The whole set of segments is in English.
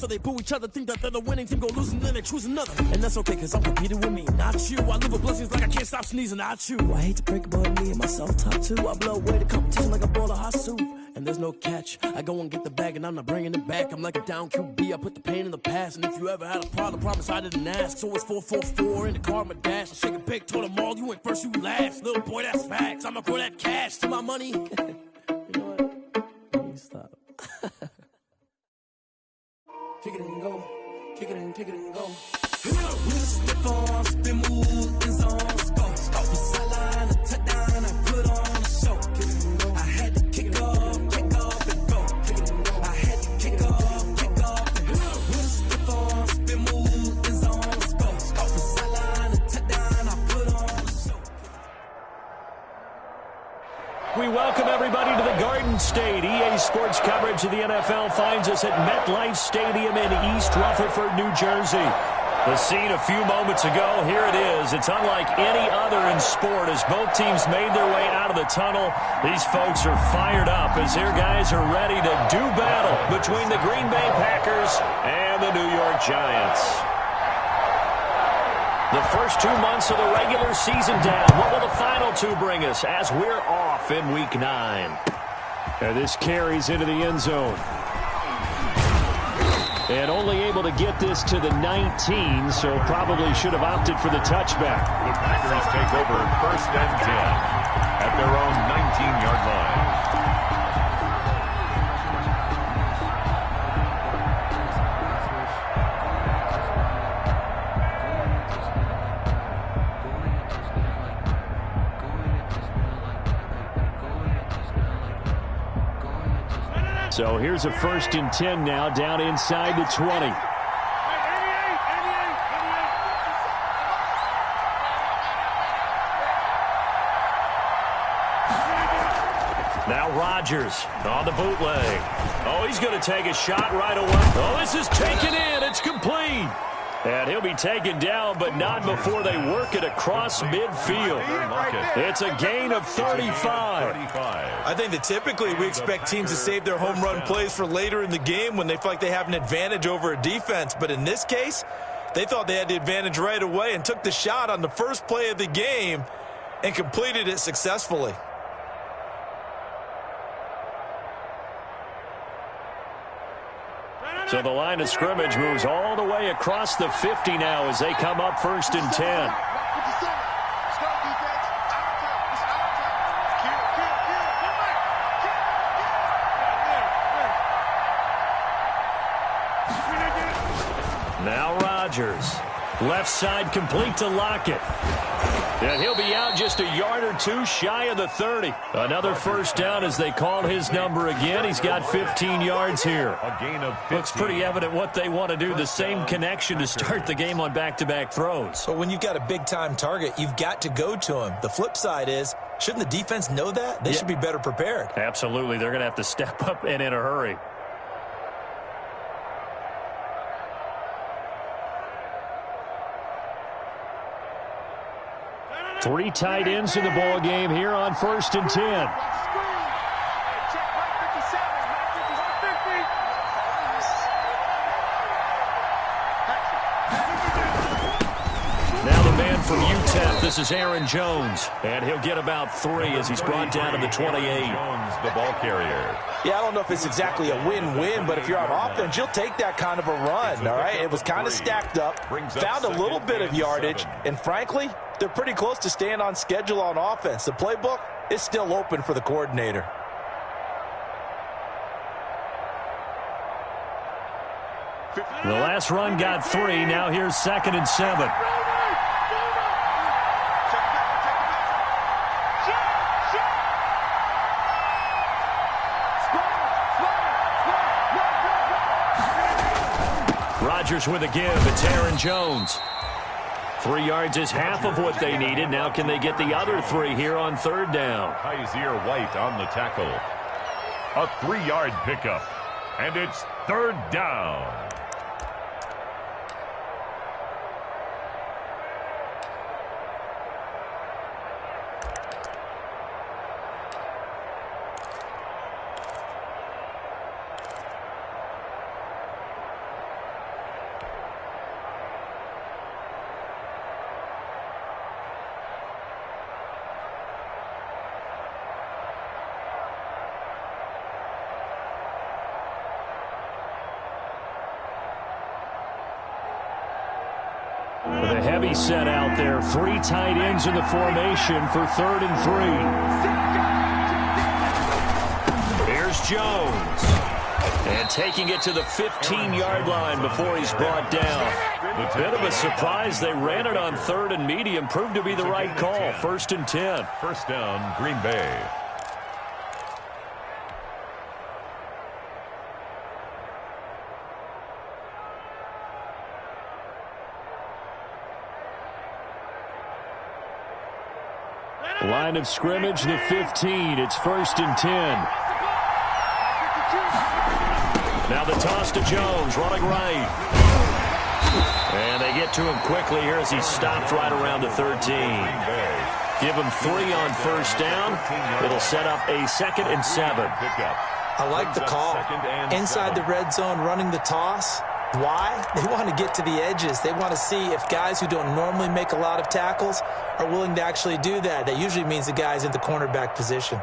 so they boo each other, think that they're the winning team, go losing, then they choose another. And that's okay, cause I'm competing with me, not you. I live with blessings like I can't stop sneezing, not you. I hate to break it, but me and myself top two. I blow away the competition like a bowl of hot soup. And there's no catch. I go and get the bag and I'm not bringing it back. I'm like a down QB, I put the pain in the past. And if you ever had a problem, promise I didn't ask. So it's 4-4-4 in the car, my dash. I shake a big, told them all, you went first, you last. Little boy, that's facts. I'ma throw that cash to my money. You know what? Let me stop. Kick it and go. Kick it and go. With a stiff arm, spin move, in zones, go. Off the sideline, a touchdown, I put on a show. I had to kick off and go. I had to kick off and go. With a stiff arm, spin move, in zones, go. Off the sideline, a touchdown, I put on a show. We welcome everybody to the Garden State. EA Sports coverage of the NFL finds us at MetLife Stadium in East Rutherford, New Jersey. The scene a few moments ago, here it is. It's unlike any other in sport as both teams made their way out of the tunnel. These folks are fired up as their guys are ready to do battle between the Green Bay Packers and the New York Giants. The first 2 months of the regular season down. What will the final two bring us as we're off in Week 9? And this carries into the end zone. And only able to get this to the 19, so probably should have opted for the touchback. The Packers take over 1st and 10 at their own 19-yard line. So here's a 1st and 10 now, down inside the 20. Now Rodgers on the bootleg. Oh, he's going to take a shot right away. Oh, this is taken in. It's complete. And he'll be taken down, but not before they work it across midfield. It's a gain of 35. I think that typically we expect teams to save their home run plays for later in the game when they feel like they have an advantage over a defense. But in this case, they thought they had the advantage right away and took the shot on the first play of the game and completed it successfully. So the line of scrimmage moves all the way across the 50 now as they come up 1st and 10. Now Rodgers. Left side complete to Lockett. And he'll be out just a yard or two shy of the 30. Another 1st down as they call his number again. He's got 15 yards here. A gain of 15. Looks pretty evident what they want to do. The same connection to start the game on back-to-back throws. But when you've got a big-time target, you've got to go to him. The flip side is, shouldn't the defense know that? They should be better prepared. Absolutely. They're going to have to step up and in a hurry. Three tight ends in the ball game here on 1st and 10. Now the man from UTEP, this is Aaron Jones. And he'll get about 3 as he's brought down to the 28. Jones, the ball carrier. Yeah, I don't know if it's exactly a win-win, but if you're on offense, you'll take that kind of a run, all right? It was kind of stacked up, found a little bit of yardage, and frankly, they're pretty close to staying on schedule on offense. The playbook is still open for the coordinator. The last run got 3. Now here's 2nd and 7. Rodgers with a give. It's Aaron Jones. 3 yards is half of what they needed. Now can they get the other 3 here on 3rd down? Kaiser White on the tackle. A 3-yard pickup. And it's 3rd down. With a heavy set out there, 3 tight ends in the formation for 3rd and 3. Here's Jones. And taking it to the 15-yard line before he's brought down. A bit of a surprise. They ran it on 3rd and medium. Proved to be the right call. 1st and 10. First down, Green Bay. Line of scrimmage, the 15. It's 1st and 10. Now the toss to Jones, running right. And they get to him quickly here as he stopped right around the 13. Give him 3 on 1st down. It'll set up a 2nd and 7. I like the call. Inside the red zone, running the toss. Why? They want to get to the edges. They want to see if guys who don't normally make a lot of tackles are willing to actually do that. That usually means the guy's in the cornerback position.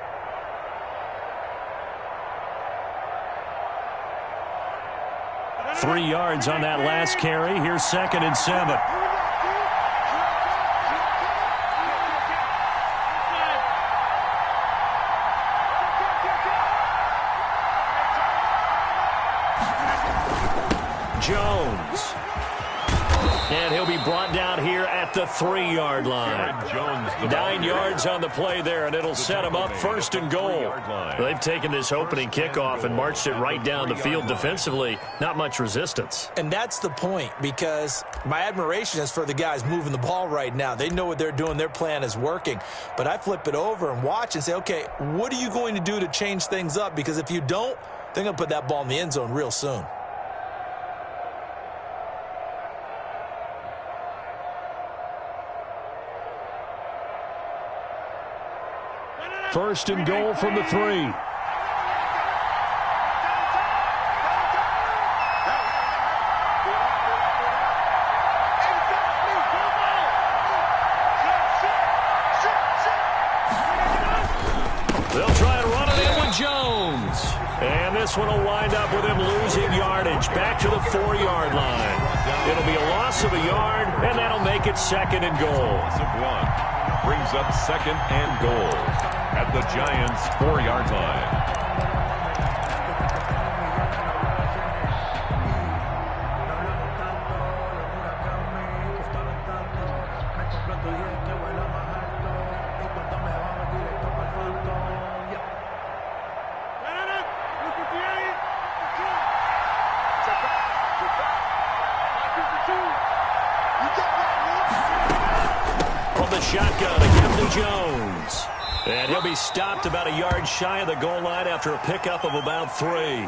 Three yards on that last carry. Here's 2nd and 7. Jones. And he'll be brought down here at the 3-yard line. 9 yards on the play there, and it'll set him up 1st and goal. They've taken this opening kickoff and marched it right down the field defensively. Not much resistance. And that's the point, because my admiration is for the guys moving the ball right now. They know what they're doing. Their plan is working. But I flip it over and watch and say, okay, what are you going to do to change things up? Because if you don't, they're going to put that ball in the end zone real soon. First and goal from the 3. They'll try and run it in with Jones. And this one will wind up with him losing yardage back to the 4-yard line. It'll be a loss of a yard, and that'll make it 2nd and goal. Loss of 1 brings up 2nd and goal at the Giants' 4-yard line. From the shotgun, again to Jones. And he'll be stopped about a yard shy of the goal line after a pickup of about 3.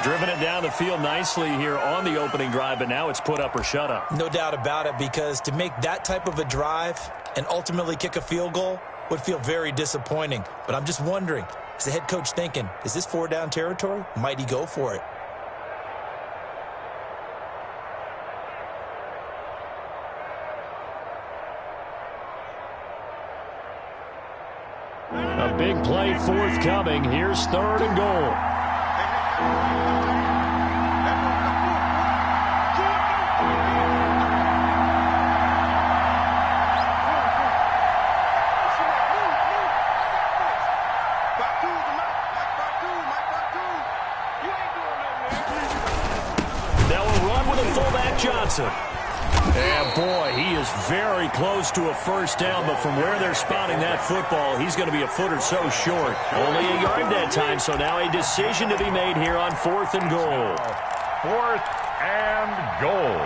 Driven it down the field nicely here on the opening drive, but now it's put up or shut up. No doubt about it, because to make that type of a drive and ultimately kick a field goal would feel very disappointing. But I'm just wondering, is the head coach thinking, is this 4-down territory? Might he go for it? A big play forthcoming. Here's 3rd and goal. Now a run with a fullback Johnson. And boy, he is very close to a 1st down, but from where they're spotting that football, he's going to be a foot or so short. Only a yard that time, so now a decision to be made here on 4th and goal. 4th and goal.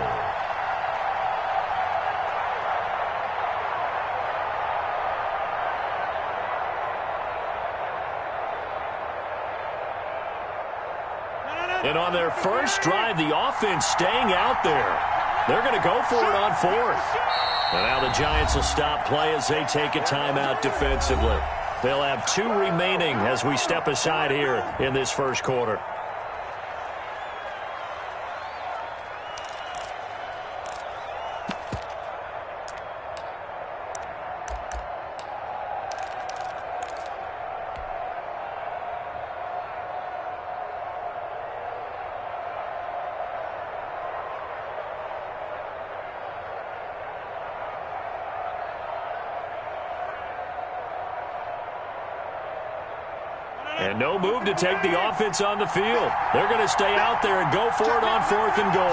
And on their first drive, the offense staying out there. They're going to go for it on 4th. And now the Giants will stop play as they take a timeout defensively. They'll have 2 remaining as we step aside here in this first quarter. And no move to take the offense on the field. They're going to stay out there and go for it on 4th and goal.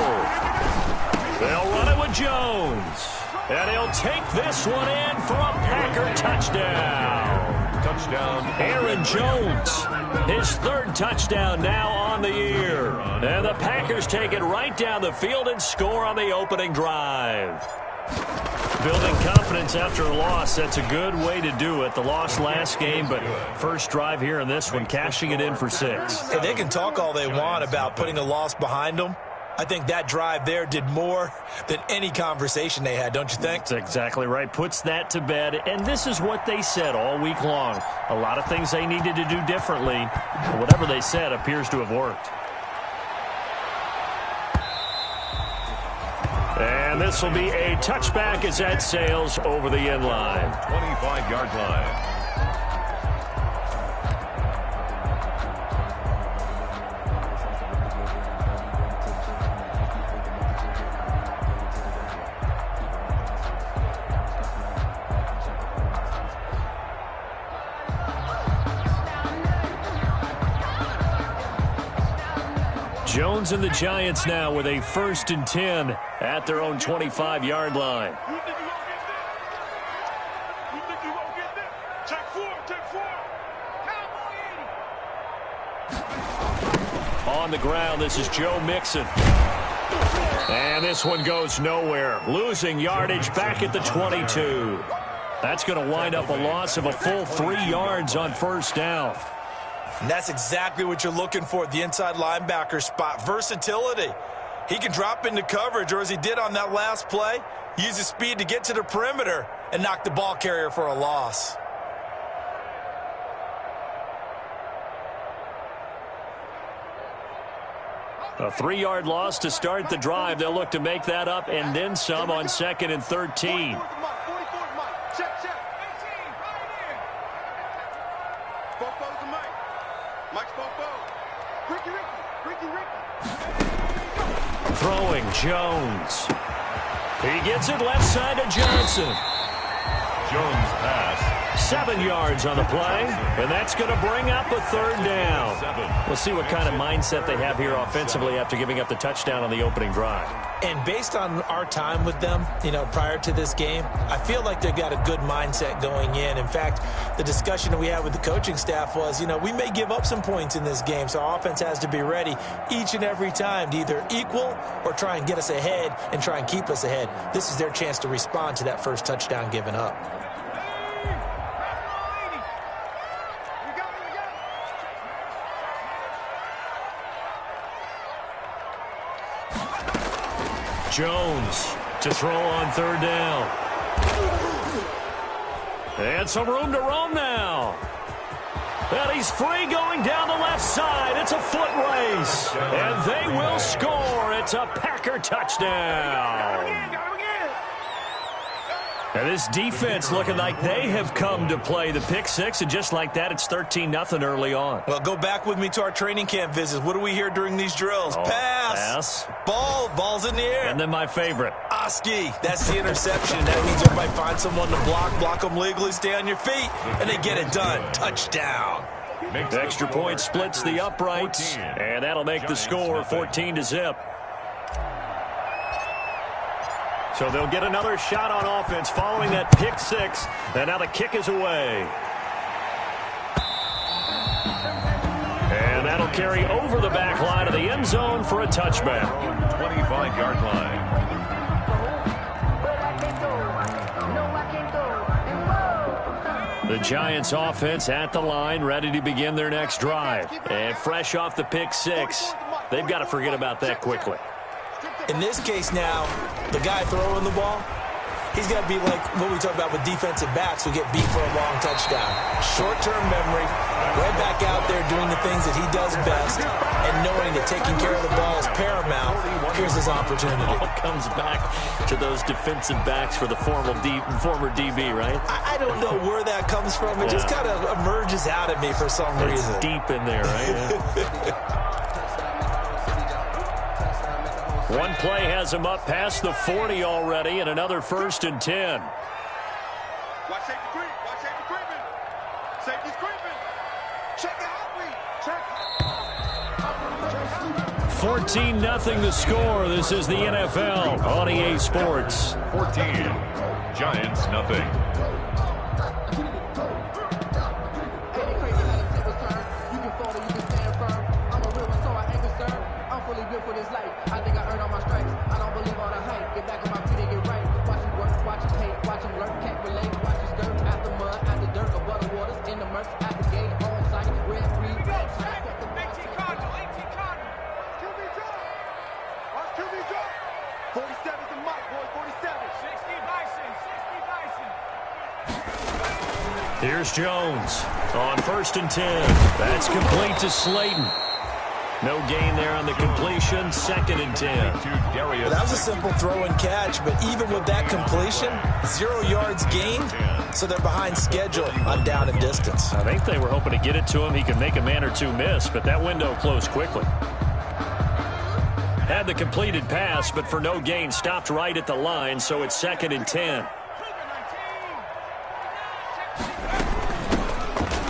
They'll run it with Jones. And he'll take this one in for a Packer touchdown. Touchdown, Aaron Jones, his 3rd touchdown now on the year. And the Packers take it right down the field and score on the opening drive. Building confidence after a loss, that's a good way to do it. The loss last game, but first drive here in this one, cashing it in for 6. Hey, they can talk all they want about putting a loss behind them. I think that drive there did more than any conversation they had, don't you think? That's exactly right. Puts that to bed. And this is what they said all week long. A lot of things they needed to do differently. But whatever they said appears to have worked. And this will be a touchback as that sails over the end line. 25-yard line. Jones and the Giants now with a 1st and 10 at their own 25-yard line. On the ground, this is Joe Mixon. And this one goes nowhere. Losing yardage back at the 22. That's going to wind up a loss of a full 3 yards on 1st down. And that's exactly what you're looking for at the inside linebacker spot. Versatility. He can drop into coverage, or as he did on that last play, use his speed to get to the perimeter and knock the ball carrier for a loss. A 3-yard loss to start the drive. They'll look to make that up and then some on 2nd and 13. Throwing Jones. He gets it left side to Johnson. Jones pass. 7 yards on the play, and that's going to bring up a 3rd down. We'll see what kind of mindset they have here offensively after giving up the touchdown on the opening drive. And based on our time with them, prior to this game, I feel like they've got a good mindset going in. In fact, the discussion that we had with the coaching staff was, we may give up some points in this game, so our offense has to be ready each and every time to either equal or try and get us ahead and try and keep us ahead. This is their chance to respond to that first touchdown given up. Jones to throw on 3rd down. And some room to roam now. And he's free going down the left side. It's a foot race. And they will score. It's a Packer touchdown. And this defense looking like they have come to play the pick 6, and just like that, it's 13-0 early on. Well, go back with me to our training camp visits. What do we hear during these drills? Pass. Ball's in the air. And then my favorite. Oski. That's the interception. That means everybody find someone to block them legally, stay on your feet, and they get it done. Touchdown. The extra point splits the uprights, and that'll make the score 14-0. So they'll get another shot on offense following that pick 6. And now the kick is away. And that'll carry over the back line of the end zone for a touchback. 25-yard line. The Giants offense at the line, ready to begin their next drive. And fresh off the pick 6, they've got to forget about that quickly. In this case now, the guy throwing the ball, he's got to be like what we talk about with defensive backs who get beat for a long touchdown. Short-term memory, right back out there doing the things that he does best, and knowing that taking care of the ball is paramount. Here's his opportunity. All comes back to those defensive backs for the former DB, right? I don't know where that comes from. It just kind of emerges out of me for some reason. It's deep in there, right? One play has him up past the 40 already, and another 1st and 10. Watch safety creep. Watch safety creeping. Safety's creeping. Check it out, 14-0 the score. This is the NFL on EA Sports. 14, Giants nothing. For this life, I think I earned all my stripes. I don't believe all the hype. Get back on my feet and get right. Watch him work, watch him hate, watch him lurk, can't relate. Watch him skirt out the mud, out the dirt, above the waters, in the murks, out the gate, on sight, red, green, red, tight. 18 Cardinal, 18 Cardinal. QB drop. Watch QB drop. 47's the mic, boy, 47. 60 Bison, 60 Bison. Here's Jones on 1st and 10. That's complete to Slayton. No gain there on the completion. 2nd and 10. Well, that was a simple throw and catch, but even with that completion, 0 yards gained, so they're behind schedule on down and distance. I think they were hoping to get it to him. He could make a man or two miss, but that window closed quickly. Had the completed pass, but for no gain, stopped right at the line, so it's 2nd and 10.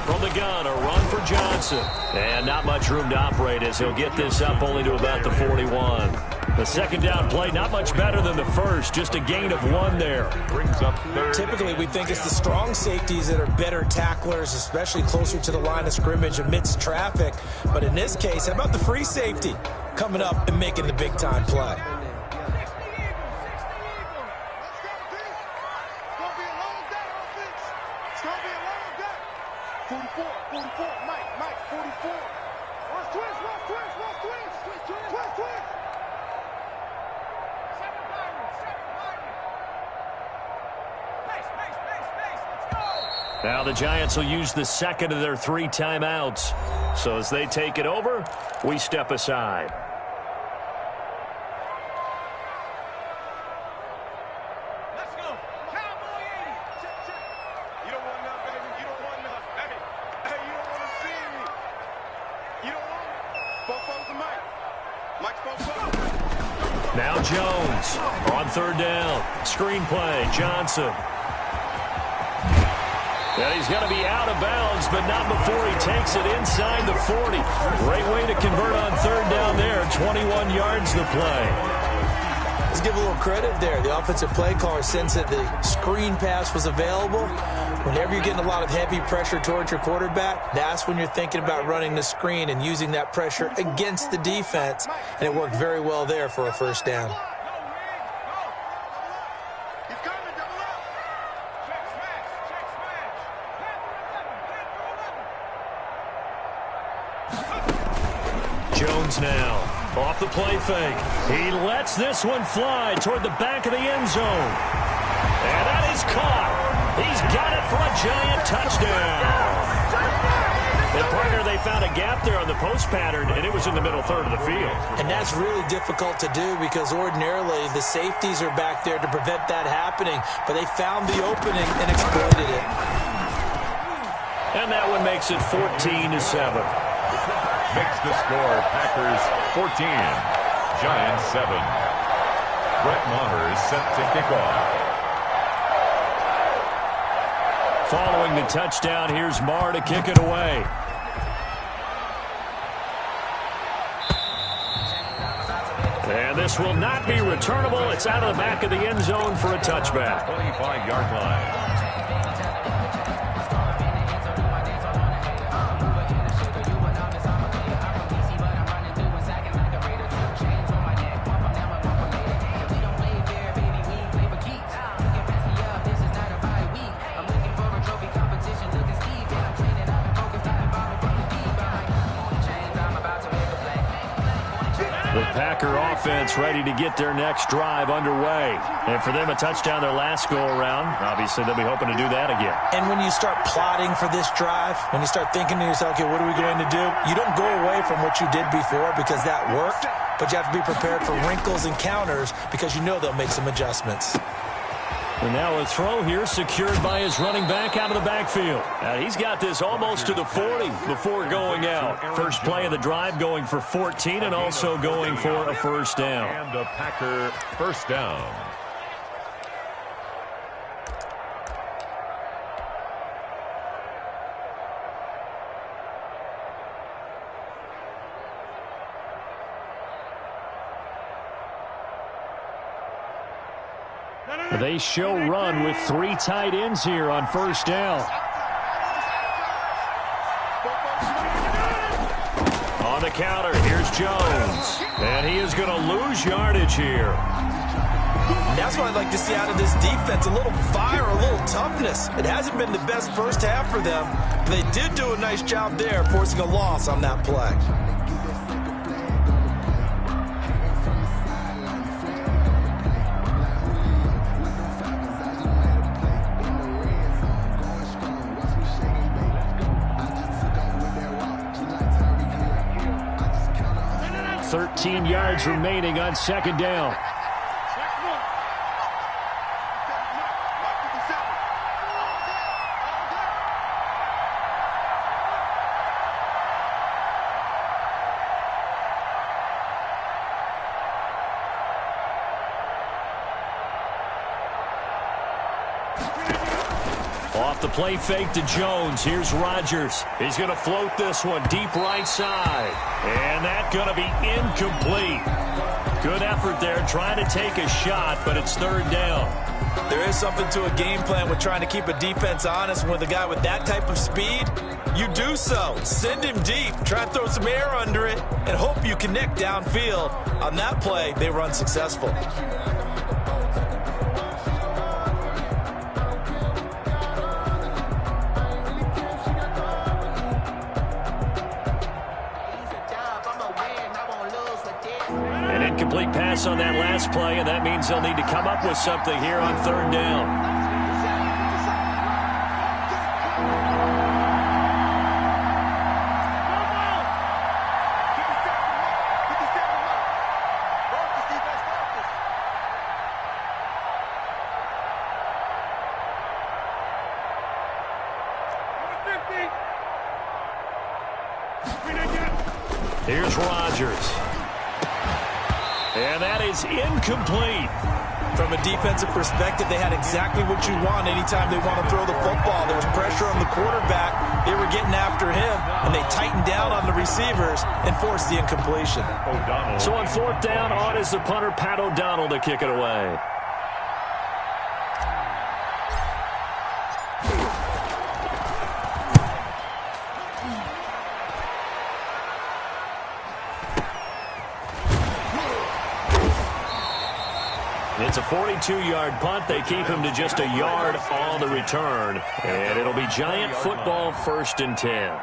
From the gun, a run for Johnson. And not much room to operate as he'll get this up only to about the 41. The second down play, not much better than the first. Just a gain of 1 there. Brings up 3rd. Typically, we think it's the strong safeties that are better tacklers, especially closer to the line of scrimmage amidst traffic. But in this case, how about the free safety coming up and making the big-time play? Now the Giants will use the second of their 3 timeouts. So as they take it over, we step aside. Let's go. Cowboy 80. Check, check. You don't want none, baby. You don't want none. Hey, you don't want to see me. You don't want me. Four the mic. Mike's four. Now Jones on 3rd down. Screen play, Johnson. And he's going to be out of bounds, but not before he takes it inside the 40. Great way to convert on 3rd down there. 21 yards the play. Let's give a little credit there. The offensive play caller sensed that the screen pass was available. Whenever you're getting a lot of heavy pressure towards your quarterback, that's when you're thinking about running the screen and using that pressure against the defense. And it worked very well there for a 1st down. Jones now off the play fake. He lets this one fly toward the back of the end zone. And that is caught. He's got it for a Giant touchdown. And partner, they found a gap there on the post pattern, and it was in the middle 3rd of the field. And that's really difficult to do because ordinarily the safeties are back there to prevent that happening, but they found the opening and exploited it. And that one makes it 14-7. Makes the score Packers 14, Giants 7. Brett Maher is set to kick off. Following the touchdown, here's Maher to kick it away. And this will not be returnable. It's out of the back of the end zone for a touchback. 25-yard line. Packer offense ready to get their next drive underway. And for them, a touchdown their last go-around. Obviously, they'll be hoping to do that again. And when you start plotting for this drive, when you start thinking to yourself, okay, what are we going to do? You don't go away from what you did before because that worked, but you have to be prepared for wrinkles and counters because you know they'll make some adjustments. And now a throw here secured by his running back out of the backfield. He's got this almost to the 40 before going out. First play of the drive going for 14 and also going for a 1st down. And a Packer 1st down. They show run with 3 tight ends here on first down. On the counter, here's Jones. And he is going to lose yardage here. That's what I'd like to see out of this defense, a little fire, a little toughness. It hasn't been the best first half for them, but they did do a nice job there, forcing a loss on that play. $13 yards remaining on second down. Off the play fake to Jones. Here's Rodgers. He's going to float this one deep right side. And that's going to be incomplete. Good effort there trying to take a shot, but it's third down. There is something to a game plan with trying to keep a defense honest. With a guy with that type of speed, you do so. Send him deep. Try and throw some air under it and hope you connect downfield. On that play, they were unsuccessful. Incomplete pass on that last play, and that means they'll need to come up with something here on third down. Here's Rodgers. And that is incomplete. From a defensive perspective, they had exactly what you want anytime they want to throw the football. There was pressure on the quarterback. They were getting after him, and they tightened down on the receivers and forced the incompletion. So on fourth down, on is the punter, Pat O'Donnell, to kick it away. It's a 42-yard punt. They keep him to just a yard on the return. And it'll be Giant football, 1st and 10.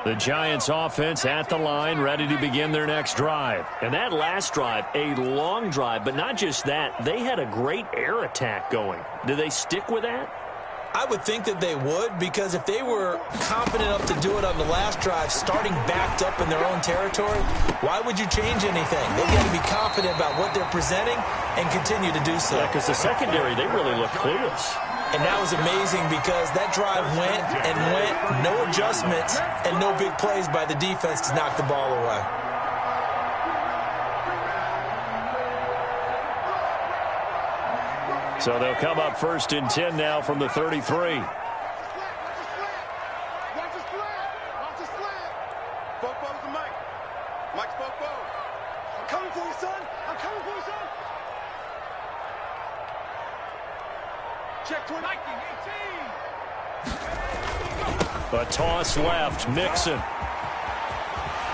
The Giants offense at the line, ready to begin their next drive. And that last drive, a long drive, but not just that. They had a great air attack going. Do they stick with that? I would think that they would, because if they were confident enough to do it on the last drive, starting backed up in their own territory, why would you change anything? They've got to be confident about what they're presenting and continue to do so. Yeah, because the secondary, they really look clueless. And that was amazing because that drive went and went, no adjustments and no big plays by the defense to knock the ball away. So they'll come up 1st and 10 now from the 33. A toss left, Mixon.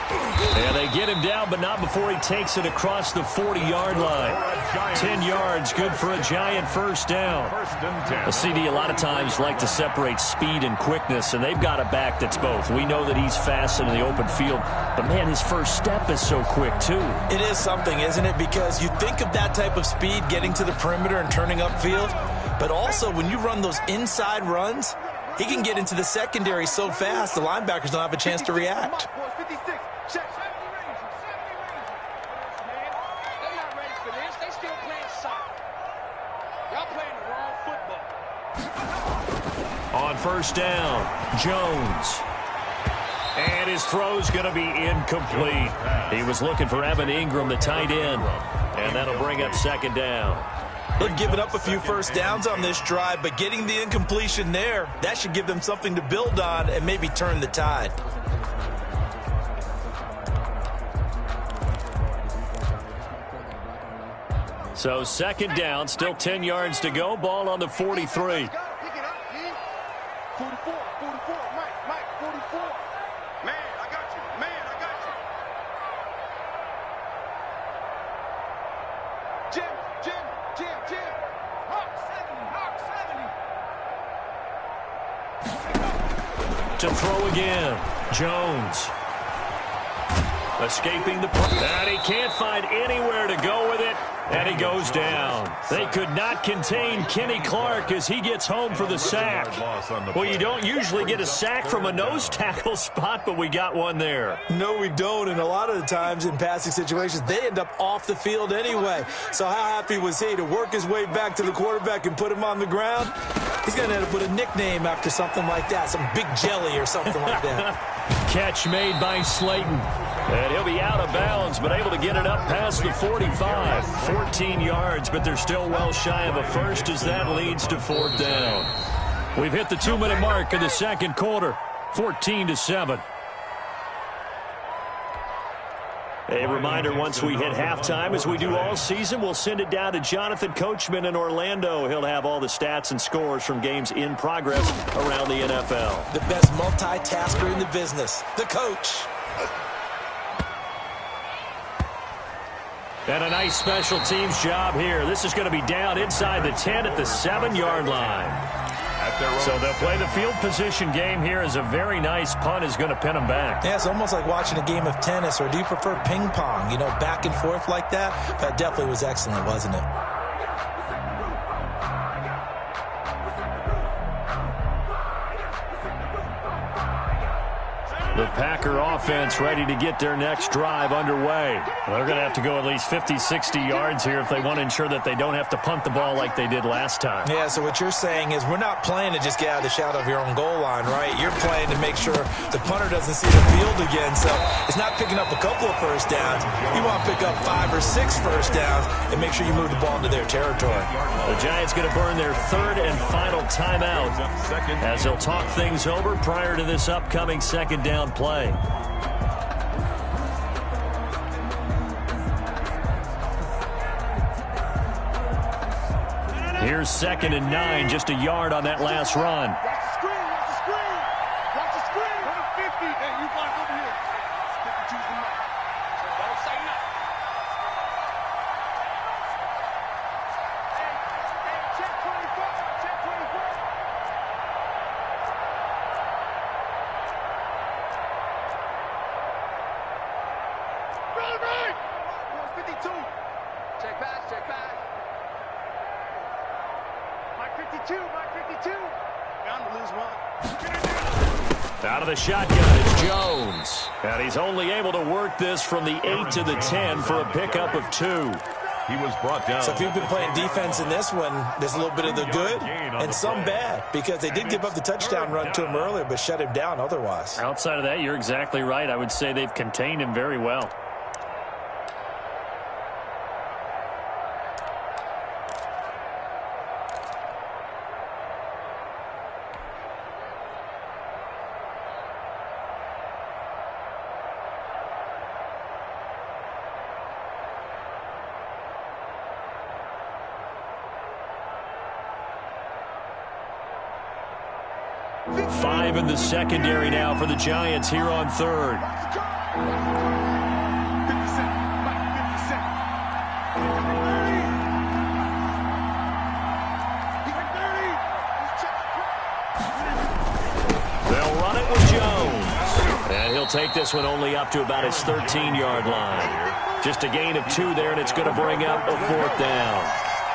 And they get him down, but not before he takes it across the 40-yard line. 10 yards, good for a Giant first down. The CD a lot of times like to separate speed and quickness, and they've got a back that's both. We know that he's fast in the open field, but, man, his first step is so quick, too. It is something, isn't it? Because you think of that type of speed getting to the perimeter and turning upfield, but also when you run those inside runs, he can get into the secondary so fast the linebackers don't have a chance to react. On first down, Jones. And his throw's going to be incomplete. He was looking for Evan Ingram, the tight end. And that'll bring up second down. They've given up a few first downs on this drive, but getting the incompletion there, that should give them something to build on and maybe turn the tide. So second down, still 10 yards to go. Ball on the 43. 44, 44, Mike, 44. Man, I got you. Jim. Hawk 70. To throw again. Jones. Escaping the play. And he can't find anywhere to go with it. And he goes down. They could not contain Kenny Clark as he gets home for the sack. Well, you don't usually get a sack from a nose tackle spot, but we got one there. No, we don't, and a lot of the times in passing situations, they end up off the field anyway. So how happy was he to work his way back to the quarterback and put him on the ground? He's going to end up with a nickname after something like that, some Big Jelly or something like that. Catch made by Slayton. And he'll be out of bounds, but able to get it up past the 45. 14 yards, but they're still well shy of a first as that leads to fourth down. We've hit the 2-minute mark in the second quarter. 14-7. A reminder, once we hit halftime, as we do all season, we'll send it down to Jonathan Coachman in Orlando. He'll have all the stats and scores from games in progress around the NFL. The best multitasker in the business, the coach. And a nice special teams job here. This is going to be down inside the 10 at the 7-yard line. So they'll play the field position game here as a very nice punt is going to pin them back. Yeah, it's almost like watching a game of tennis, or do you prefer ping pong? You know, back and forth like that? That definitely was excellent, wasn't it? The Packer offense ready to get their next drive underway. They're going to have to go at least 50, 60 yards here if they want to ensure that they don't have to punt the ball like they did last time. Yeah, so what you're saying is we're not playing to just get out of the shadow of your own goal line, right? You're playing to make sure the punter doesn't see the field again. So it's not picking up a couple of first downs. You want to pick up 5 or 6 first downs and make sure you move the ball into their territory. The Giants going to burn their third and final timeout as they'll talk things over prior to this upcoming second down play. Here's 2nd and 9, just a yard on that last run. Watch the screen. 150. Hey, you block over here. Choose the mic. So don't say nothing. Hey, check 24. Check 24. Right. 52. Check pass. Mike 52. Bound to lose one. Out of the shotgun, it's Jones. And he's only able to work this from the 8 to the 10 for a pickup of 2. He was brought down. So if you've been playing defense in this one, there's a little bit of the good and some bad, because they did give up the touchdown run to him earlier but shut him down otherwise. Outside of that, you're exactly right. I would say they've contained him very well. Five in the secondary now for the Giants here on third. 50 cent. They'll run it with Jones. And he'll take this one only up to about his 13-yard line. Just a gain of 2 there, and it's going to bring up a 4th down.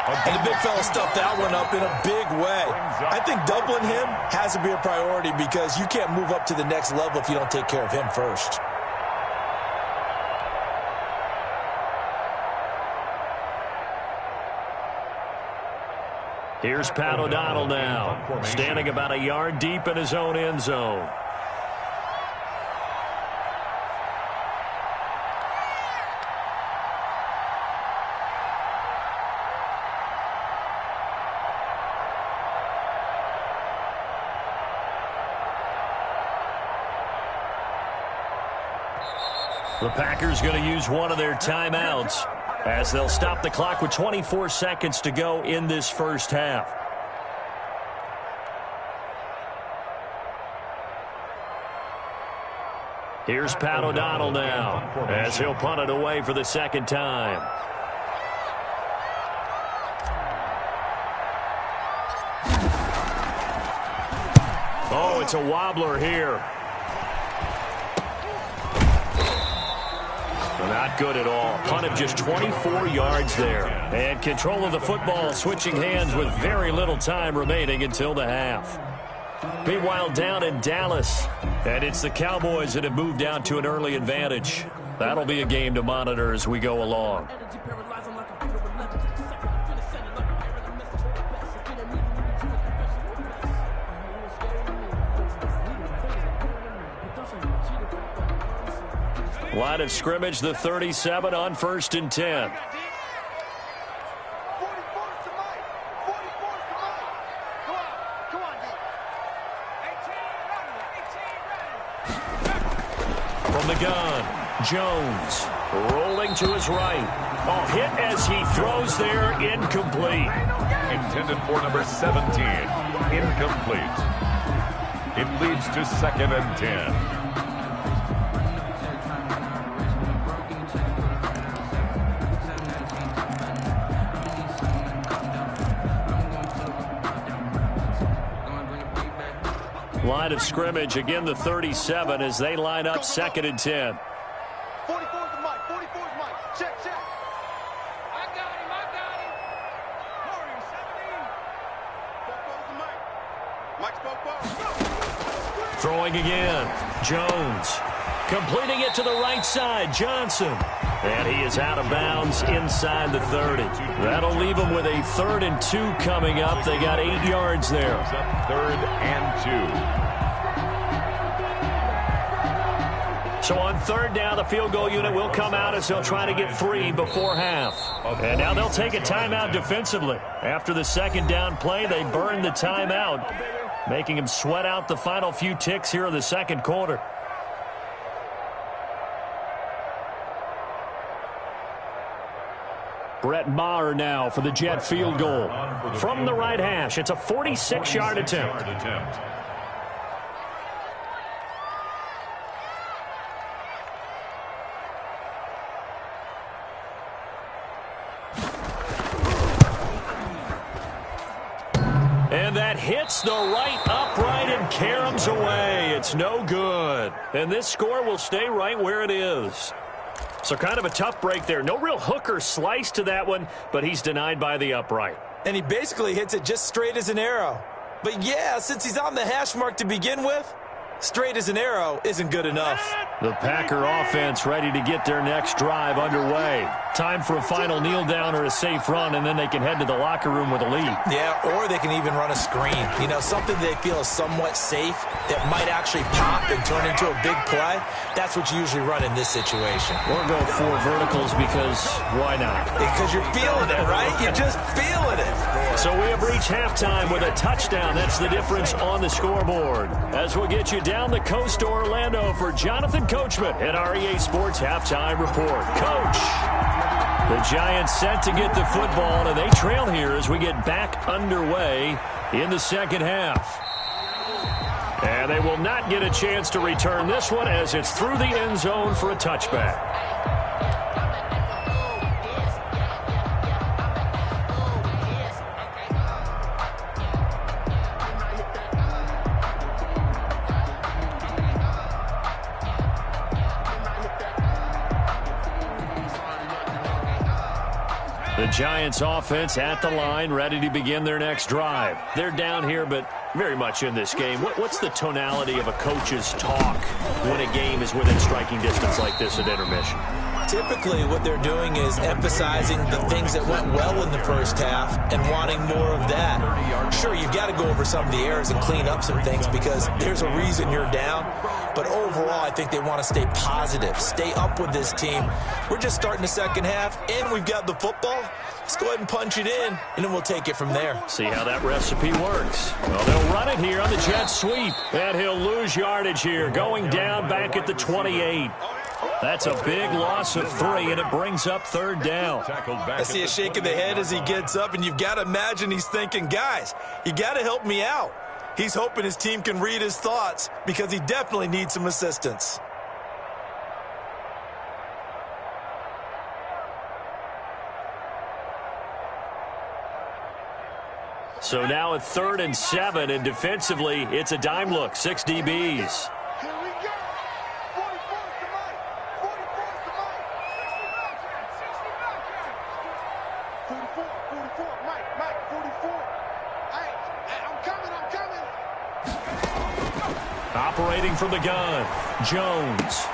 And the big fella stuffed that one up in a big way. I think doubling him has to be a priority, because you can't move up to the next level if you don't take care of him first. Here's Pat O'Donnell now, standing about a yard deep in his own end zone. The Packers going to use one of their timeouts as they'll stop the clock with 24 seconds to go in this first half. Here's Pat O'Donnell now as he'll punt it away for the second time. Oh, it's a wobbler here. Not good at all. Punt of just 24 yards there. And control of the football switching hands with very little time remaining until the half. Meanwhile, down in Dallas, and it's the Cowboys that have moved down to an early advantage. That'll be a game to monitor as we go along. Line of scrimmage, the 37 on 1st and 10. From the gun, Jones rolling to his right. Oh, hit as he throws there, incomplete. Intended for number 17, incomplete. It leads to 2nd and 10. Line of scrimmage, again the 37 as they line up 2nd and 10. 44's the mic. 44's mic. Check, check. I got him. Warrior 17. Mike's Popo. Throwing again. Jones completing it to the right side. Johnson. And he is out of bounds inside the 30. That'll leave them with a 3rd and 2 coming up. They got 8 yards there. 3rd and 2. So on 3rd down, the field goal unit will come out as they'll try to get 3 before half. And now they'll take a timeout defensively. After the 2nd down play, they burn the timeout, making them sweat out the final few ticks here in the 2nd quarter. Brett Maher now for the Jet field goal. From the right hash, it's a 46-yard attempt. And that hits the right upright and caroms away. It's no good. And this score will stay right where it is. So kind of a tough break there. No real hook or slice to that one, but he's denied by the upright. And he basically hits it just straight as an arrow. But yeah, since he's on the hash mark to begin with, straight as an arrow isn't good enough. The Packer offense ready to get their next drive underway. Time for a final kneel down or a safe run, and then they can head to the locker room with a lead. Yeah, or they can even run a screen. You know, something they feel is somewhat safe that might actually pop and turn into a big play. That's what you usually run in this situation. Or go 4 verticals because why not? Because you're feeling it, right? You're just feeling it. So we have reached halftime with a touchdown. That's the difference on the scoreboard. As we'll get you down the coast to Orlando for Jonathan Coachman at our EA Sports Halftime Report. Coach, the Giants set to get the football, and they trail here as we get back underway in the 2nd half. And they will not get a chance to return this one as it's through the end zone for a touchback. The Giants offense at the line, ready to begin their next drive. They're down here, but very much in this game. What's the tonality of a coach's talk when a game is within striking distance like this at intermission? Typically, what they're doing is emphasizing the things that went well in the first half and wanting more of that. Sure, you've got to go over some of the errors and clean up some things because there's a reason you're down. But overall, I think they want to stay positive, stay up with this team. We're just starting the 2nd half, and we've got the football. Let's go ahead and punch it in, and then we'll take it from there. See how that recipe works. Well, they'll run it here on the jet sweep, and he'll lose yardage here, going down back at the 28. That's a big loss of 3, and it brings up 3rd down. I see a shake of the head as he gets up, and you've got to imagine he's thinking, guys, you got to help me out. He's hoping his team can read his thoughts because he definitely needs some assistance. So now at 3rd and 7, and defensively, it's a dime look, 6 DBs. Here we go. 44 to Mike. 44 to Mike. 44, Mike, 44. Hey, I'm coming. Operating from the gun, Jones.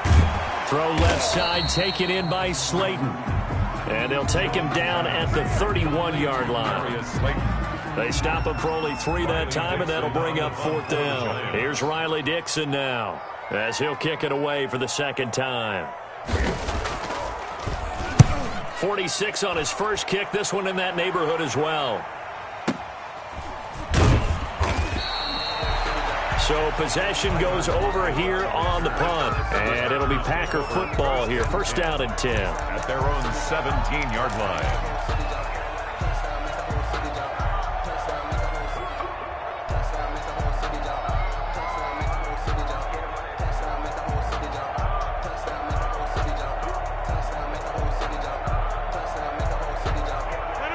Throw left side, taken in by Slayton. And they'll take him down at the 31-yard line. They stop him for only 3 that time, and that'll bring up 4th down. Here's Riley Dixon now, as he'll kick it away for the 2nd time. 46 on his first kick, this one in that neighborhood as well. So possession goes over here on the punt, and it'll be Packer football here. 1st down and 10. At their own 17-yard line.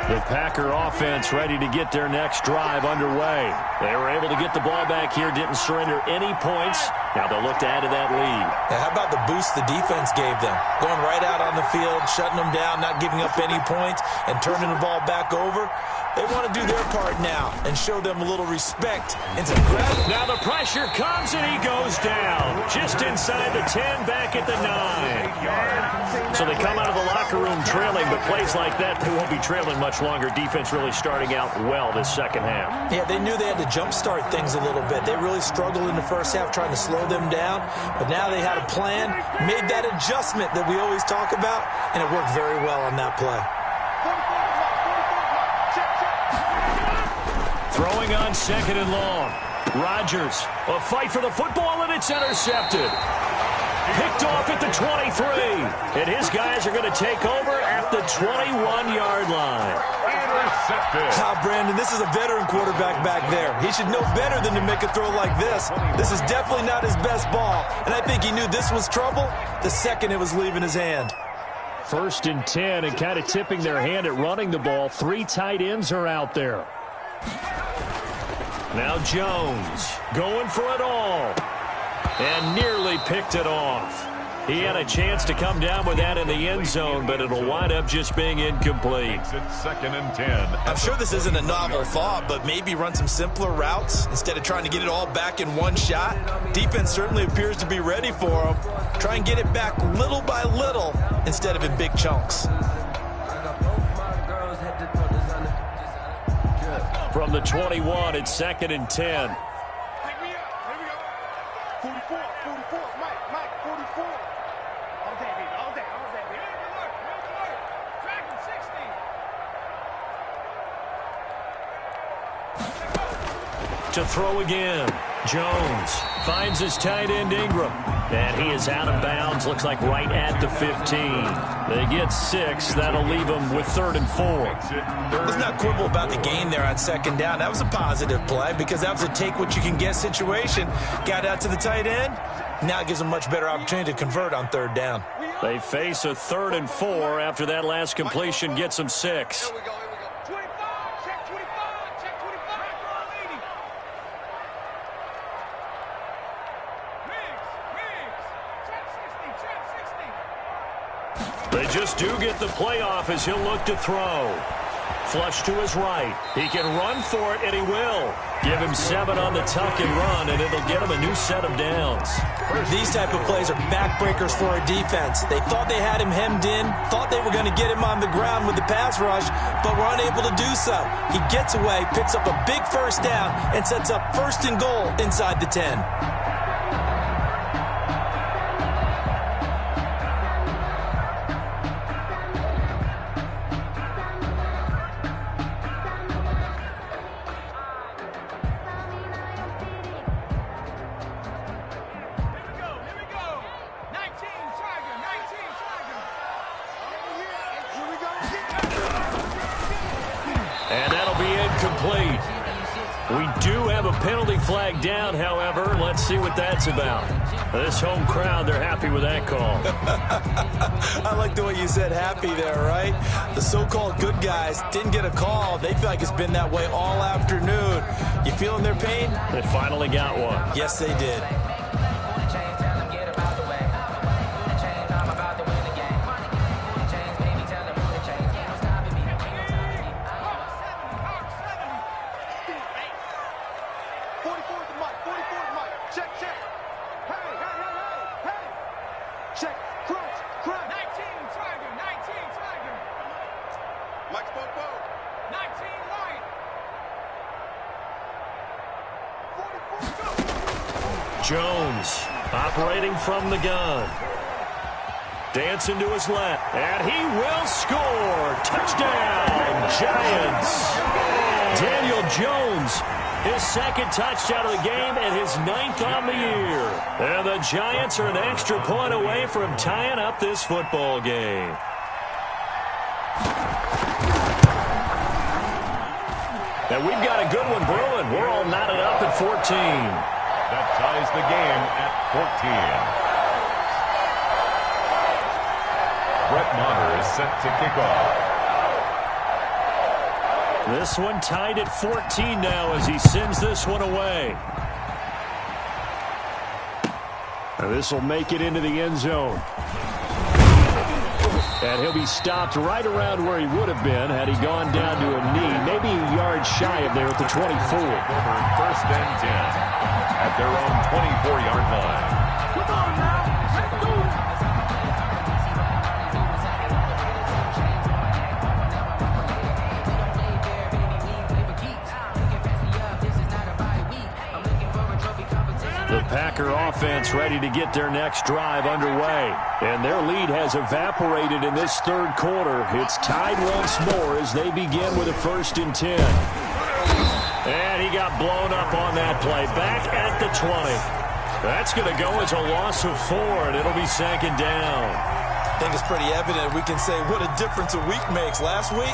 The Packer offense ready to get their next drive underway. They were able to get the ball back here, didn't surrender any points. Now they'll look to add to that lead. Now, how about the boost the defense gave them? Going right out on the field, shutting them down, not giving up any points, and turning the ball back over. They want to do their part now and show them a little respect and some gratitude. Now the pressure comes, and he goes down. Just inside the 10, back at the 9. So they come out of the locker room trailing, but plays like that, they won't be trailing much longer. Defense really starting out well this 2nd half. Yeah, they knew they had to jumpstart things a little bit. They really struggled in the 1st half trying to slow them down, but now they had a plan, made that adjustment that we always talk about, and it worked very well on that play. Throwing on 2nd and long. Rodgers, a fight for the football, and it's intercepted. Picked off at the 23. And his guys are going to take over at the 21-yard line. Now, Brandon, this is a veteran quarterback back there. He should know better than to make a throw like this. This is definitely not his best ball, and I think he knew this was trouble the second it was leaving his hand. 1st and 10, and kind of tipping their hand at running the ball. 3 tight ends are out there. Now Jones going for it all, and nearly picked it off. He had a chance to come down with that in the end zone, but it'll wind up just being incomplete. It's 2nd and 10. I'm sure this isn't a novel thought, but maybe run some simpler routes instead of trying to get it all back in one shot. Defense certainly appears to be ready for him. Try and get it back little by little instead of in big chunks. From the 21, it's 2nd and 10. Here we go. 44, Mike, 44. All day, baby, all day. Tracking 60. To throw again. Jones finds his tight end Ingram. And he is out of bounds, looks like right at the 15. They get 6. That'll leave them with 3rd and 4. Let's not quibble about the gain there on 2nd down. That was a positive play because that was a take-what-you-can-get situation. Got out to the tight end. Now it gives them much better opportunity to convert on 3rd down. They face a 3rd and 4 after that last completion gets them 6. we go. 25, check 25. They just do get the playoff as he'll look to throw. Flush to his right. He can run for it, and he will. Give him 7 on the tuck and run, and it'll get him a new set of downs. These type of plays are backbreakers for a defense. They thought they had him hemmed in, thought they were going to get him on the ground with the pass rush, but were unable to do so. He gets away, picks up a big 1st down, and sets up 1st and goal inside the 10. incomplete. We do have a penalty flag down, however. Let's see what that's about. This home crowd, they're happy with that call. I like the way you said happy there, right? The so-called good guys didn't get a call. They feel like it's been that way all afternoon. You feeling their pain? They finally got one. Yes, they did. Jones operating from the gun. Dancing to his left. And he will score. Touchdown, Giants. Daniel Jones, his second touchdown of the game and his 9th on the year. And the Giants are an extra point away from tying up this football game. And we've got a good one brewing. We're all knotted up at 14. That ties the game at 14. Brett Maher is set to kick off. This one tied at 14 now as he sends this one away. And this will make it into the end zone. And he'll be stopped right around where he would have been had he gone down to a knee, maybe a yard shy of there at the 24. Over 1st and 10 at their own 24-yard line. Come on now, let's do it. The Packer offense ready to get their next drive underway. And their lead has evaporated in this third quarter. It's tied once more as they begin with a 1st and 10. And he got blown up on that play. Back at the 20. That's going to go as a loss of 4, and it'll be 2nd down. I think it's pretty evident. We can say what a difference a week makes. Last week,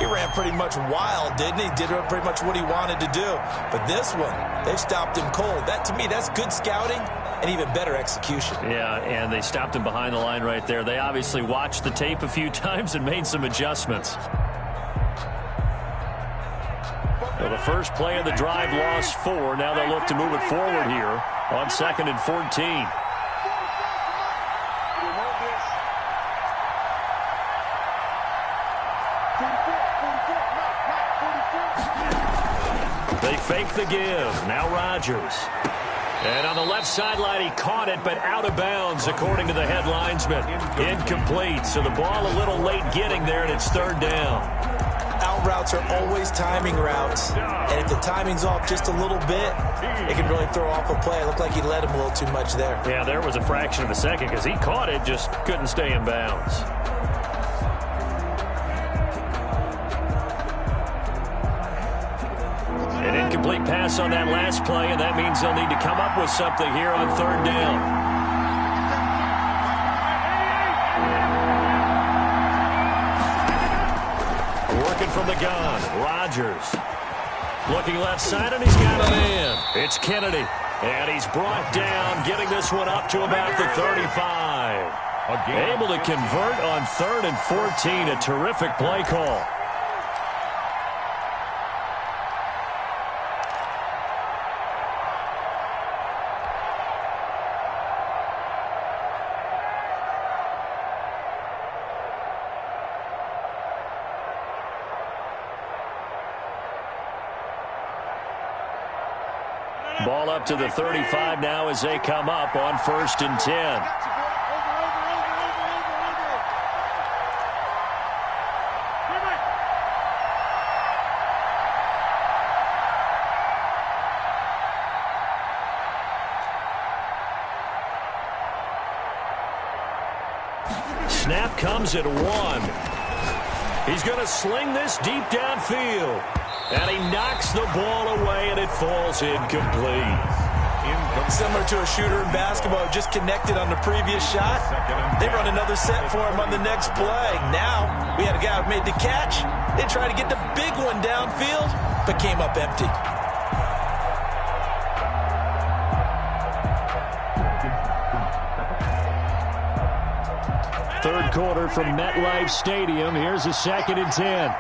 he ran pretty much wild, didn't he? Did pretty much what he wanted to do. But this one, they've stopped him cold. That, to me, that's good scouting and even better execution. Yeah, and they stopped him behind the line right there. They obviously watched the tape a few times and made some adjustments. Well, the first play of the drive lost 4. Now they'll look to move it forward here on 2nd and 14. They fake the give. Now Rodgers. And on the left sideline, he caught it, but out of bounds, according to the head linesman. Incomplete. So the ball a little late getting there, and it's 3rd down. Out routes are always timing routes. And if the timing's off just a little bit, it can really throw off a play. It looked like he let him a little too much there. Yeah, there was a fraction of a second because he caught it, just couldn't stay in bounds. An incomplete pass on that last play, and that means they'll need to come up with something here on 3rd down. Working from the gun, Rodgers. Looking left side, and he's got it in. It's Kennedy, and he's brought down, getting this one up to about the 35. Able to convert on 3rd and 14, a terrific play call. Ball up to the 35 now as they come up on 1st and 10. Snap comes at 1. He's going to sling this deep downfield. And he knocks the ball away, and it falls incomplete. Similar to a shooter in basketball, just connected on the previous shot. They run another set for him on the next play. Now, We had a guy who made the catch. They tried to get the big one downfield, but came up empty. Third quarter from MetLife Stadium. Here's a 2nd and 10.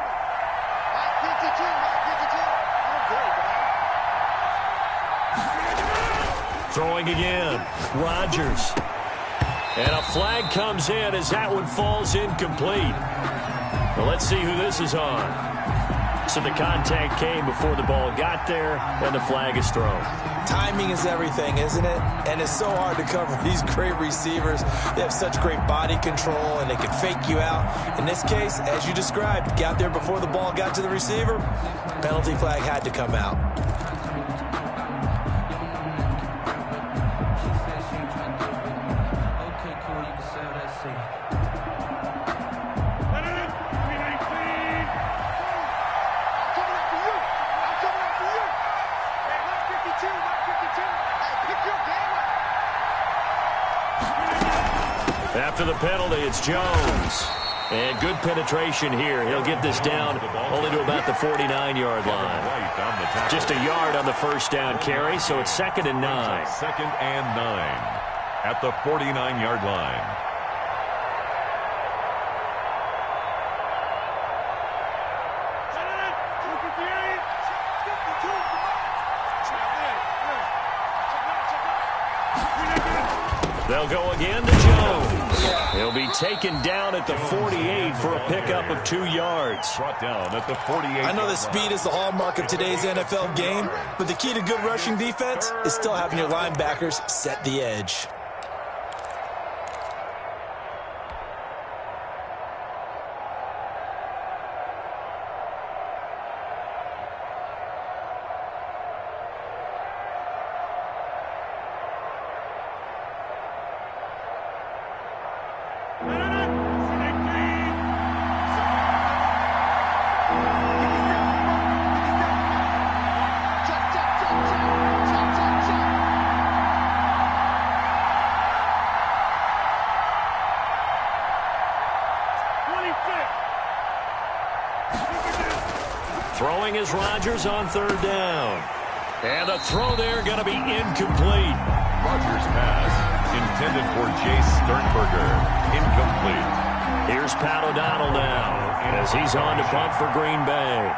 Throwing again. Rodgers. And a flag comes in as that one falls incomplete. Well, let's see who this is on. So the contact came before the ball got there, and the flag is thrown. Timing is everything, isn't it? And it's so hard to cover these great receivers. They have such great body control, and they can fake you out. In this case, as you described, got there before the ball got to the receiver. Penalty flag had to come out. After the penalty, it's Jones. And good penetration here. He'll get this down only to about the 49-yard line. Just a yard on the first down carry, so it's 2nd and 9. 2nd and 9 at the 49-yard line. They'll go again to Jones. He'll be taken down at the 48 for a pickup of 2 yards. Brought down at the 48. I know that speed is the hallmark of today's NFL game, but the key to good rushing defense is still having your linebackers set the edge. Throwing is Rodgers on 3rd down. And the throw there going to be incomplete. Rodgers' pass intended for Jace Sternberger. Incomplete. Here's Pat O'Donnell now as he's on to punt for Green Bay.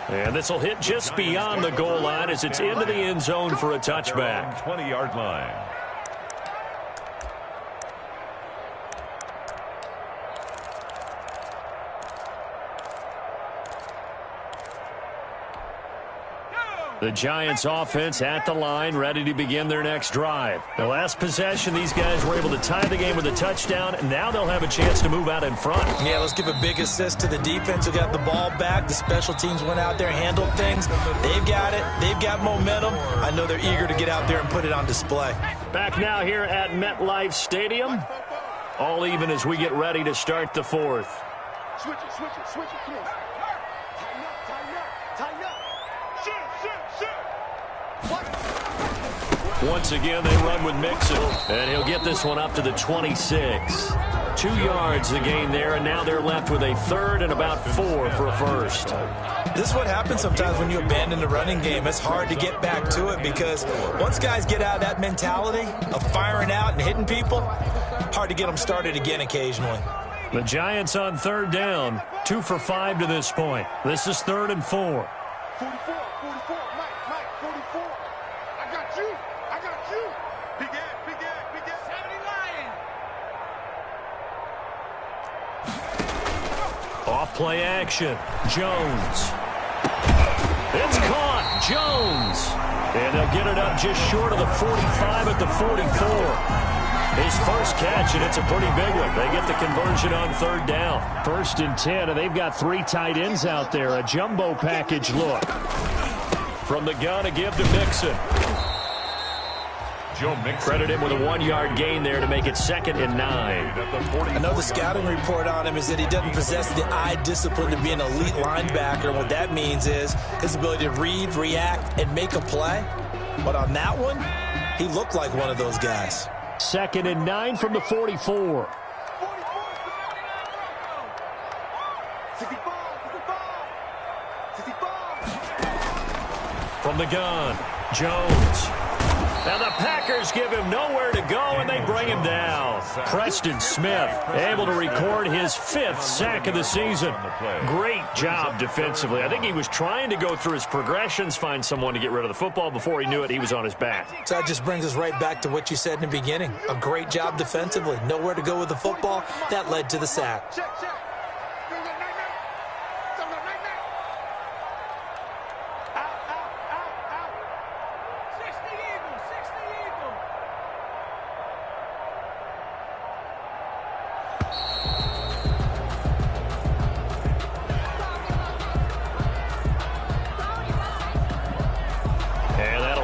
And this will hit just beyond the goal line as it's into the end zone for a touchback. 20-yard line. The Giants offense at the line, ready to begin their next drive. The last possession, these guys were able to tie the game with a touchdown, and now they'll have a chance to move out in front. Yeah, let's give a big assist to the defense who got the ball back. The special teams went out there and handled things. They've got it. They've got momentum. I know they're eager to get out there and put it on display. Back now here at MetLife Stadium. All even as we get ready to start the 4th. Switch it, please. Tighten up. Shoot. Once again, they run with Mixon, and he'll get this one up to the 26. 2 yards the gain there, and now they're left with a 3rd and about 4 for a first. This is what happens sometimes when you abandon the running game. It's hard to get back to it because once guys get out of that mentality of firing out and hitting people, hard to get them started again occasionally. The Giants on 3rd down, 2 for 5 to this point. This is 3rd and 4. 44, Mike, 44. I got you. Big Ed. 70 Lions. Off play action. Jones. It's caught. Jones. And they'll get it up just short of the 45 at the 44. His first catch, and it's a pretty big one. They get the conversion on 3rd down. 1st and 10, and they've got 3 tight ends out there. A jumbo package look. From the gun, a give to Mixon. Credit him with a 1-yard gain there to make it 2nd and 9. I know the scouting report on him is that he doesn't possess the eye discipline to be an elite linebacker. What that means is his ability to read, react, and make a play. But on that one, he looked like one of those guys. 2nd and 9 from the 44. From the gun, Jones. Now the Packers give him nowhere to go, and they bring him down. Preston Smith able to record his 5th sack of the season. Great job defensively. I think he was trying to go through his progressions, find someone to get rid of the football. Before he knew it, he was on his back. So that just brings us right back to what you said in the beginning. A great job defensively. Nowhere to go with the football. That led to the sack.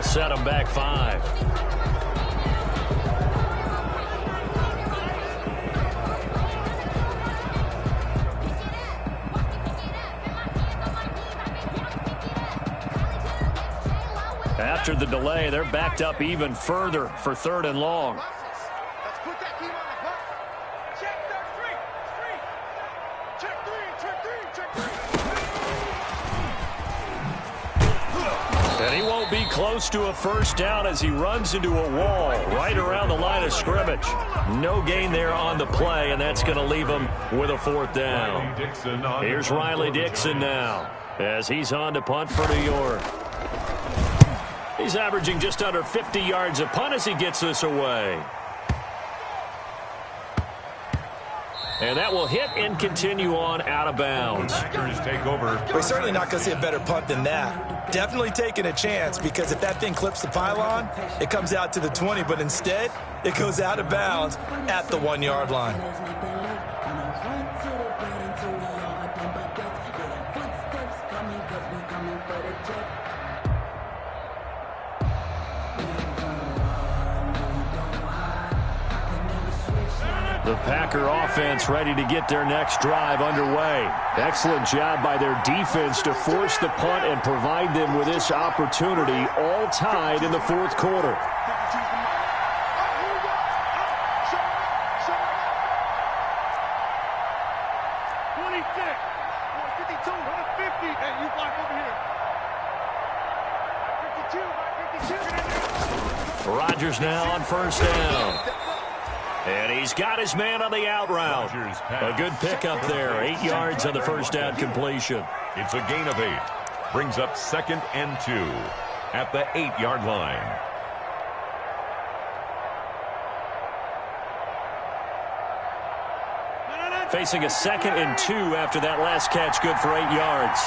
Set him back 5. After the delay, they're backed up even further for 3rd and long. And he won't be close to a first down as he runs into a wall right around the line of scrimmage. No gain there on the play, and that's going to leave him with a 4th down. Here's Riley Dixon now as he's on to punt for New York. He's averaging just under 50 yards a punt as he gets this away. And that will hit and continue on out of bounds. Take over. We're certainly not going to see a better punt than that. Definitely taking a chance, because if that thing clips the pylon, it comes out to the 20, but instead it goes out of bounds at the 1-yard line. The Packer offense ready to get their next drive underway. Excellent job by their defense to force the punt and provide them with this opportunity, all tied in the 4th quarter. Rodgers now on 1st down. And he's got his man on the out route. A good pickup there. 8 yards on the first down completion. It's a gain of 8. Brings up 2nd and 2 at the 8-yard line. Facing a 2nd and 2 after that last catch. Good for 8 yards.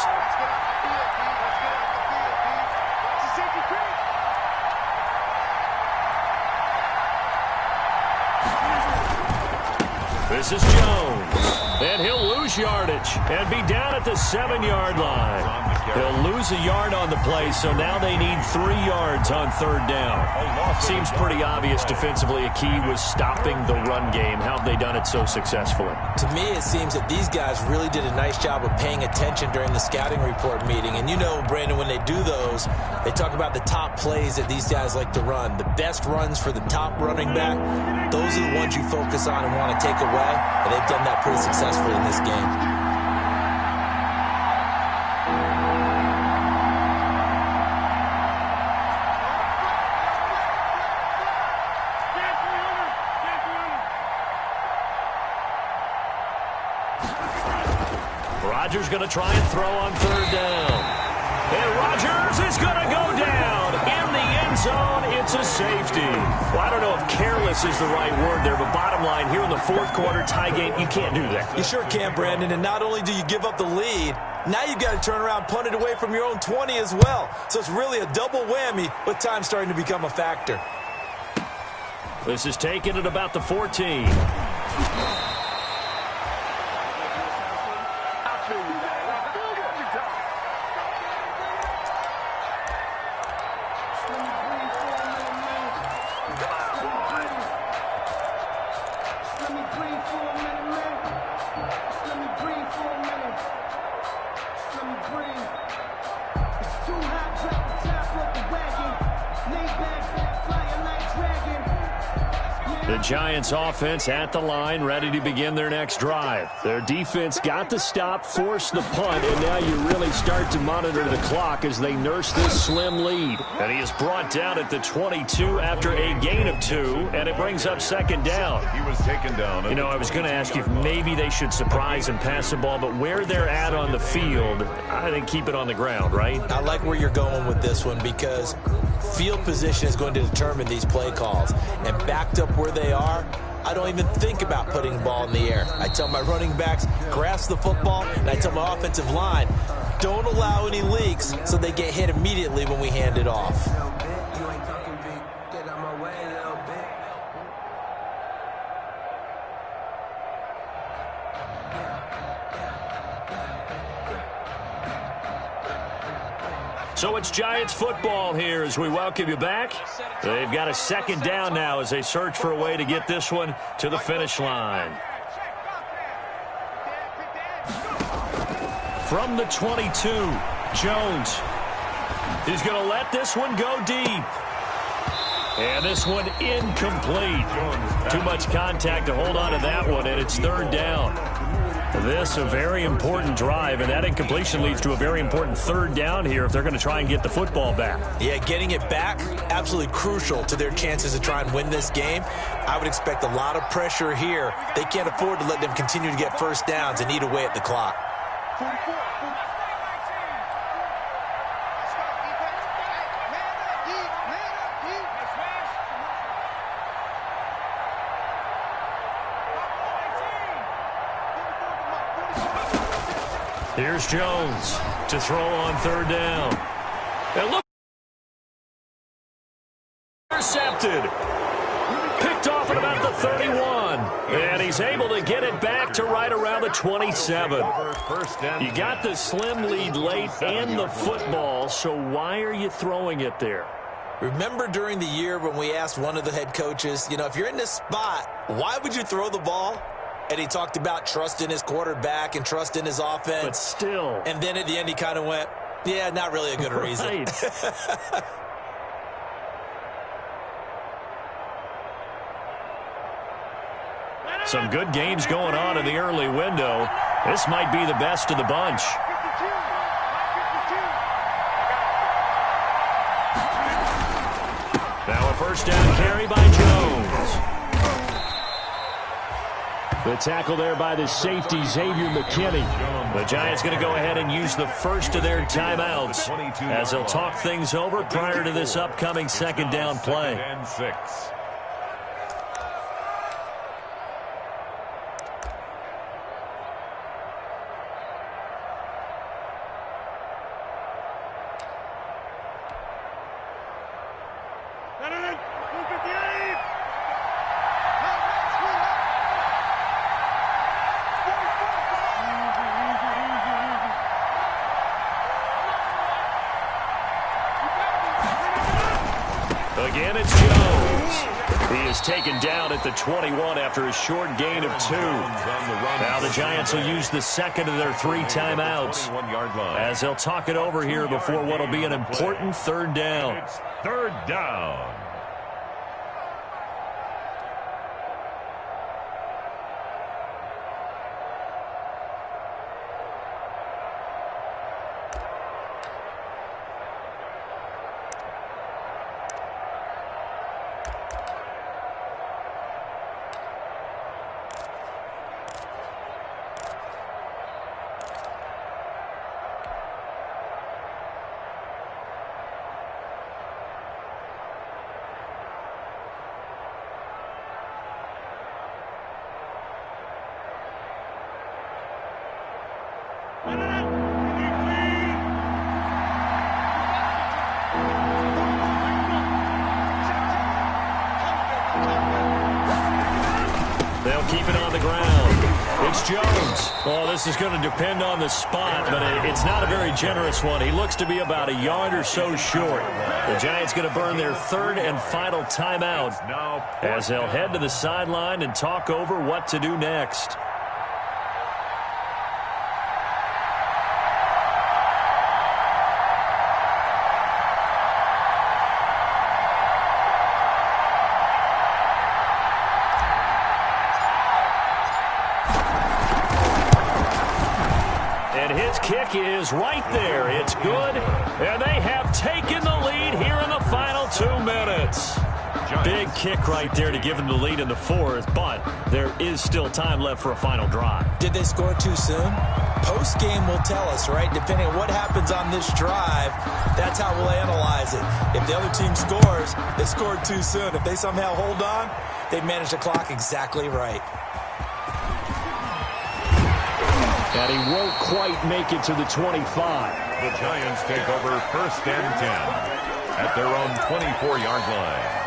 This is Jones, and he'll lose yardage and be down at the 7-yard line. He'll lose a yard on the play, so now they need 3 yards on 3rd down. Seems pretty obvious defensively a key was stopping the run game. How have they done it so successfully? To me, it seems that these guys really did a nice job of paying attention during the scouting report meeting. And you know, Brandon, when they do those, they talk about the top plays that these guys like to run. The best runs for the top running back, those are the ones you focus on and want to take away. And they've done that pretty successfully in this game. Rodgers going to try and throw on 3rd down. And Rodgers is going to go down in the end zone. It's a safety. Well, I don't know if careless is the right word there, but bottom line, here in the 4th quarter, tie game, you can't do that. You sure can, Brandon. And not only do you give up the lead, now you've got to turn around, punt it away from your own 20 as well. So it's really a double whammy with time starting to become a factor. This is taken at about the 14. The Giants offense at the line, ready to begin their next drive. Their defense got the stop, forced the punt, and now you really start to monitor the clock as they nurse this slim lead. And he is brought down at the 22 after a gain of 2, and it brings up second down. He was taken down. I was going to ask you if maybe they should surprise and pass the ball, but where they're at on the field, I think keep it on the ground, right? I like where you're going with this one because field position is going to determine these play calls. And backed up where they are, I don't even think about putting the ball in the air. I tell my running backs, grasp the football, and I tell my offensive line, don't allow any leaks so they get hit immediately when we hand it off. So it's Giants football here as we welcome you back. They've got a second down now as they search for a way to get this one to the finish line. From the 22, Jones. He's going to let this one go deep. And this one incomplete. Too much contact to hold on to that one, and it's third down. This a very important drive, and that incompletion leads to a very important third down here if they're going to try and get the football back. Yeah, getting it back, absolutely crucial to their chances to try and win this game. I would expect a lot of pressure here. They can't afford to let them continue to get first downs and eat away at the clock. Here's Jones to throw on third down. And look, intercepted. Picked off at about the 31. And he's able to get it back to right around the 27. You got the slim lead late and the football, so why are you throwing it there? Remember during the year when we asked one of the head coaches, if you're in this spot, why would you throw the ball? And he talked about trust in his quarterback and trust in his offense. But still. And then at the end he kind of went, yeah, not really a good reason. Right. Some good games going on in the early window. This might be the best of the bunch. Now a first down carry by Jones. The tackle there by the safety, Xavier McKinney. The Giants going to go ahead and use the first of their timeouts as they'll talk things over prior to this upcoming second down play. Again, it's Jones. He is taken down at the 21 after a short gain of 2. Now the Giants will use the second of their 3 timeouts as they'll talk it over here before what will be an important third down. It's third down. They'll keep it on the ground. It's Jones. Well, this is going to depend on the spot, but it's not a very generous one. He looks to be about a yard or so short. The Giants going to burn their third and final timeout as they'll head to the sideline and talk over what to do next. And his kick is right there. It's good. And they have taken the lead here in the final 2 minutes. Big kick right there to give them the lead in the fourth, but there is still time left for a final drive. Did they score too soon? Post-game will tell us, right? Depending on what happens on this drive, that's how we'll analyze it. If the other team scores, they scored too soon. If they somehow hold on, they managed the clock exactly right. And he won't quite make it to the 25. The Giants take over 1st and 10 at their own 24-yard line.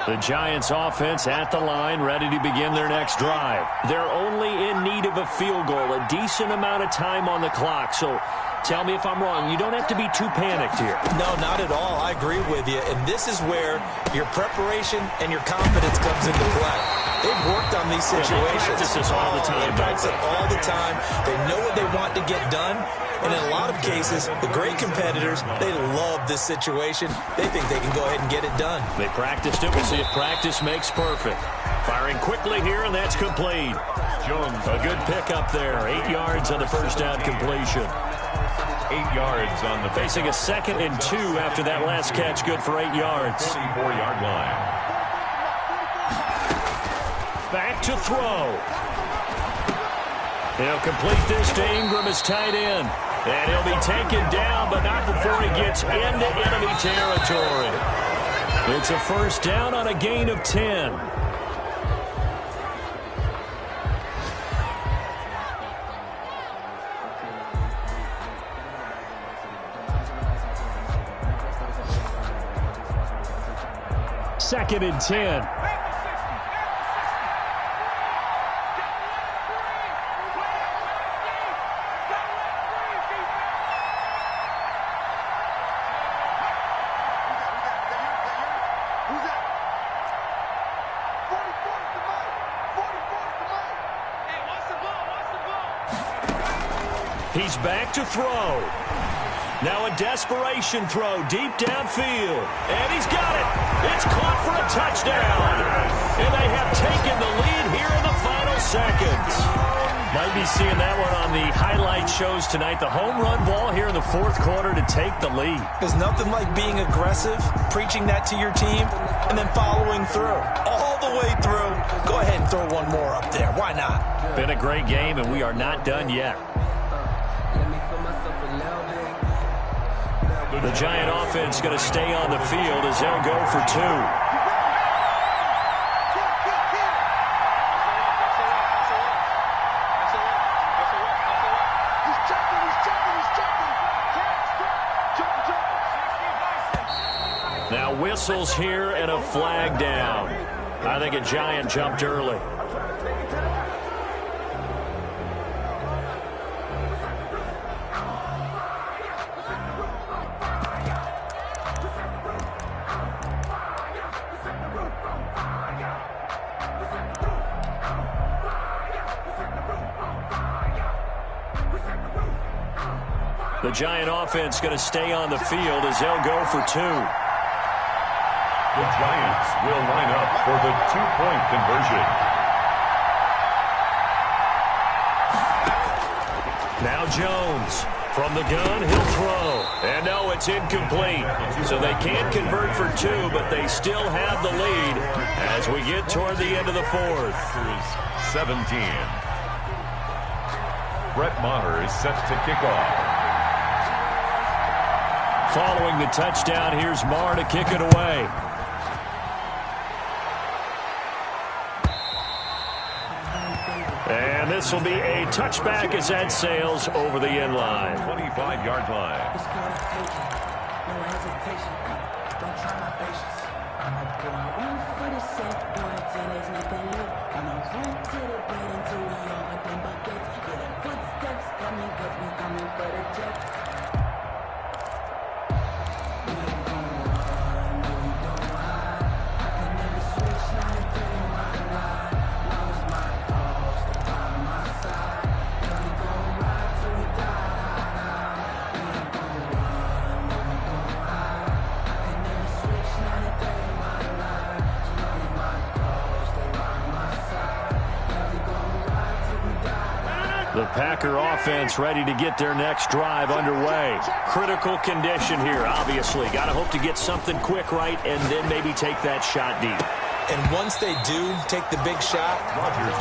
The Giants offense at the line, ready to begin their next drive. They're only in need of a field goal, a decent amount of time on the clock. So tell me if I'm wrong. You don't have to be too panicked here. No, not at all. I agree with you. And this is where your preparation and your confidence comes into play. They've worked on these situations. They practice this all the time. They practice it all the time. They know what they want to get done. And in a lot of cases, the great competitors, they love this situation. They think they can go ahead and get it done. They practiced it. We'll see if practice makes perfect. Firing quickly here, and that's complete. Jones. A good pickup there. 8 yards on the first down completion. 8 yards on the Facing a 2nd and 2 after that last catch, good for 8 yards. 24-yard line. Back to throw. He'll complete this to Ingram as tight end. And he'll be taken down, but not before he gets into enemy territory. It's a first down on a gain of 10. Second and 10. He's back to throw. Now a desperation throw deep downfield. And he's got it. It's caught for a touchdown. And they have taken the lead here in the final seconds. Might be seeing that one on the highlight shows tonight. The home run ball here in the fourth quarter to take the lead. There's nothing like being aggressive, preaching that to your team, and then following through. All the way through. Go ahead and throw one more up there. Why not? Been a great game, and we are not done yet. The Giant offense going to stay on the field as they'll go for 2. Now whistles here and a flag down. I think a Giant jumped early. The Giant offense going to stay on the field as they'll go for 2. The Giants will line up for the 2-point conversion. Now Jones from the gun, he'll throw. And no, it's incomplete. So they can't convert for 2, but they still have the lead as we get toward the end of the fourth. 17. Brett Maher is set to kick off. Following the touchdown, here's Maher to kick it away. And this will be a touchback as that sails over the end line. 25-yard line. No hesitation. Don't try my patience. I'm a boy. One for the set, boy, till there's nothing left. I'm a run to the bed until we all got them buckets. Yeah, the footsteps coming, cause we coming for the jet. We ain't gon' run, no, we don't hide. I can never switch, not a thing in my life. Now it's my cause, stay by my side. Yeah, we gon' The Packer offense ready to get their next drive underway. Critical condition here, obviously. Got to hope to get something quick right and then maybe take that shot deep. And once they do take the big shot,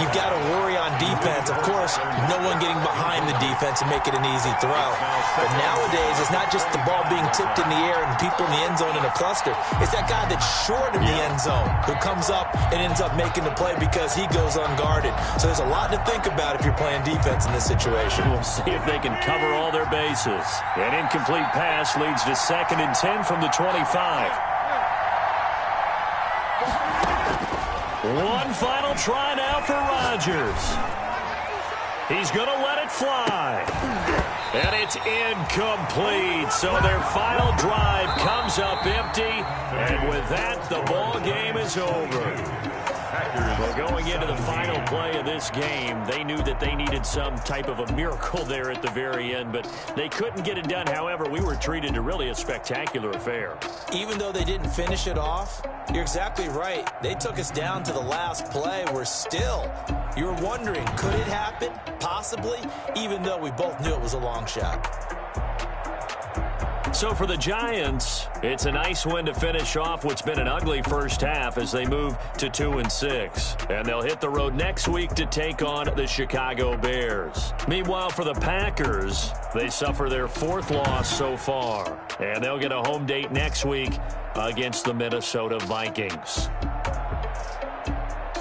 you've got to worry on defense. Of course, no one getting behind the defense and make it an easy throw. But nowadays, it's not just the ball being tipped in the air and people in the end zone in a cluster. It's that guy that's short in the end zone who comes up and ends up making the play because he goes unguarded. So there's a lot to think about if you're playing defense in this situation. We'll see if they can cover all their bases. An incomplete pass leads to 2nd and 10 from the 25. One final try now for Rodgers. He's going to let it fly. And it's incomplete. So their final drive comes up empty. And with that, the ball game is over. Well, going into the final play of this game, they knew that they needed some type of a miracle there at the very end, but they couldn't get it done. However, we were treated to really a spectacular affair. Even though they didn't finish it off, you're exactly right. They took us down to the last play. You were wondering, could it happen? Possibly, even though we both knew it was a long shot. So for the Giants, it's a nice win to finish off what's been an ugly first half as they move to 2-6. And they'll hit the road next week to take on the Chicago Bears. Meanwhile, for the Packers, they suffer their 4th loss so far. And they'll get a home date next week against the Minnesota Vikings.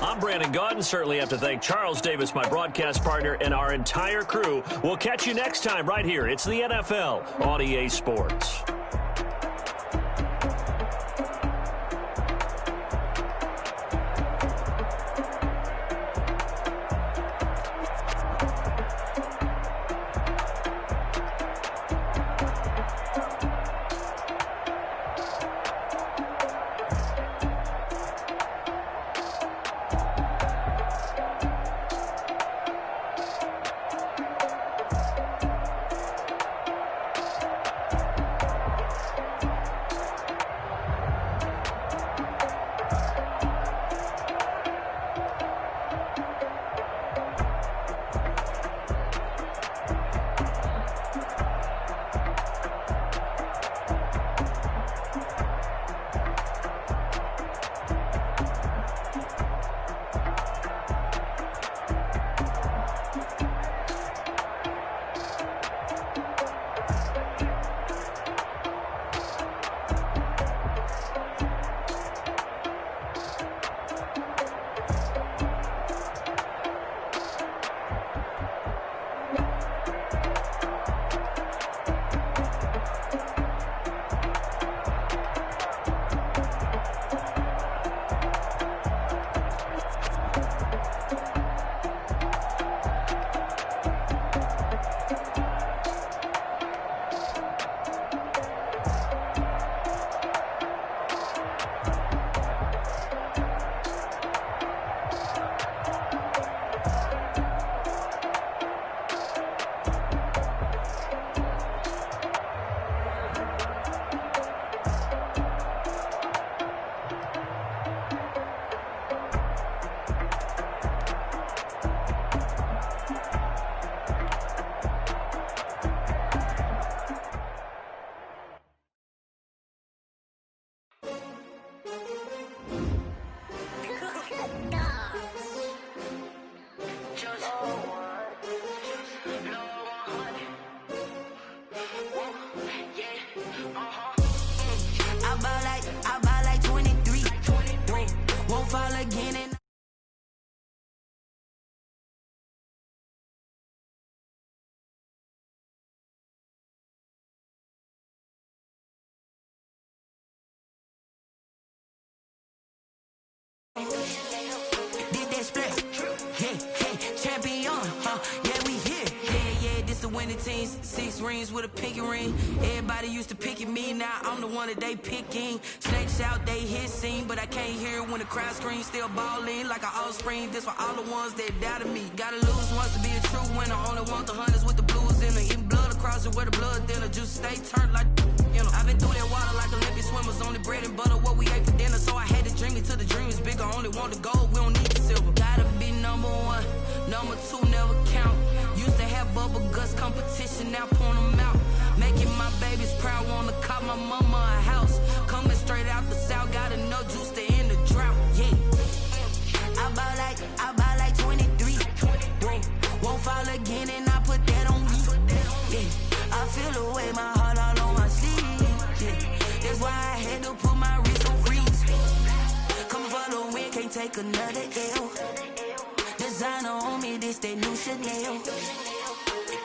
I'm Brandon Gaudin. Certainly have to thank Charles Davis, my broadcast partner, and our entire crew. We'll catch you next time right here. It's the NFL on EA Sports. Did that split? Hey, champion, huh? Yeah, we here. Yeah, this the winning teams. 6 rings with a pinky ring. Everybody used to picking me, now I'm the one that they picking. Snakes out, they hit scene, but I can't hear when the crowd screams. Still balling like an offspring. This for all the ones that doubted me. Gotta lose once to be a true winner. Only want the hunters with the blues in her. Eating blood across it where the blood thinner. Juice stay turned like, you know. I've been through that water like Olympic swimmers. Only bread and butter, what we ate for dinner. So I had to dream it till the dream is bigger. Only want the gold, we don't need the silver. Gotta be number 1, number 2 never count. Used to have bubble guts competition, now point them out. Making my babies proud, wanna call my mama a house. Coming straight out the south, got enough juice to end the drought, yeah. I bought like 23. Whoa, won't fall again and I put that on me. Yeah, I feel the way, my heart all on my sleeve. Yeah, that's why I had to put my wrist on freeze. Coming for the win, can't take another L. Designer on me, this that new Chanel.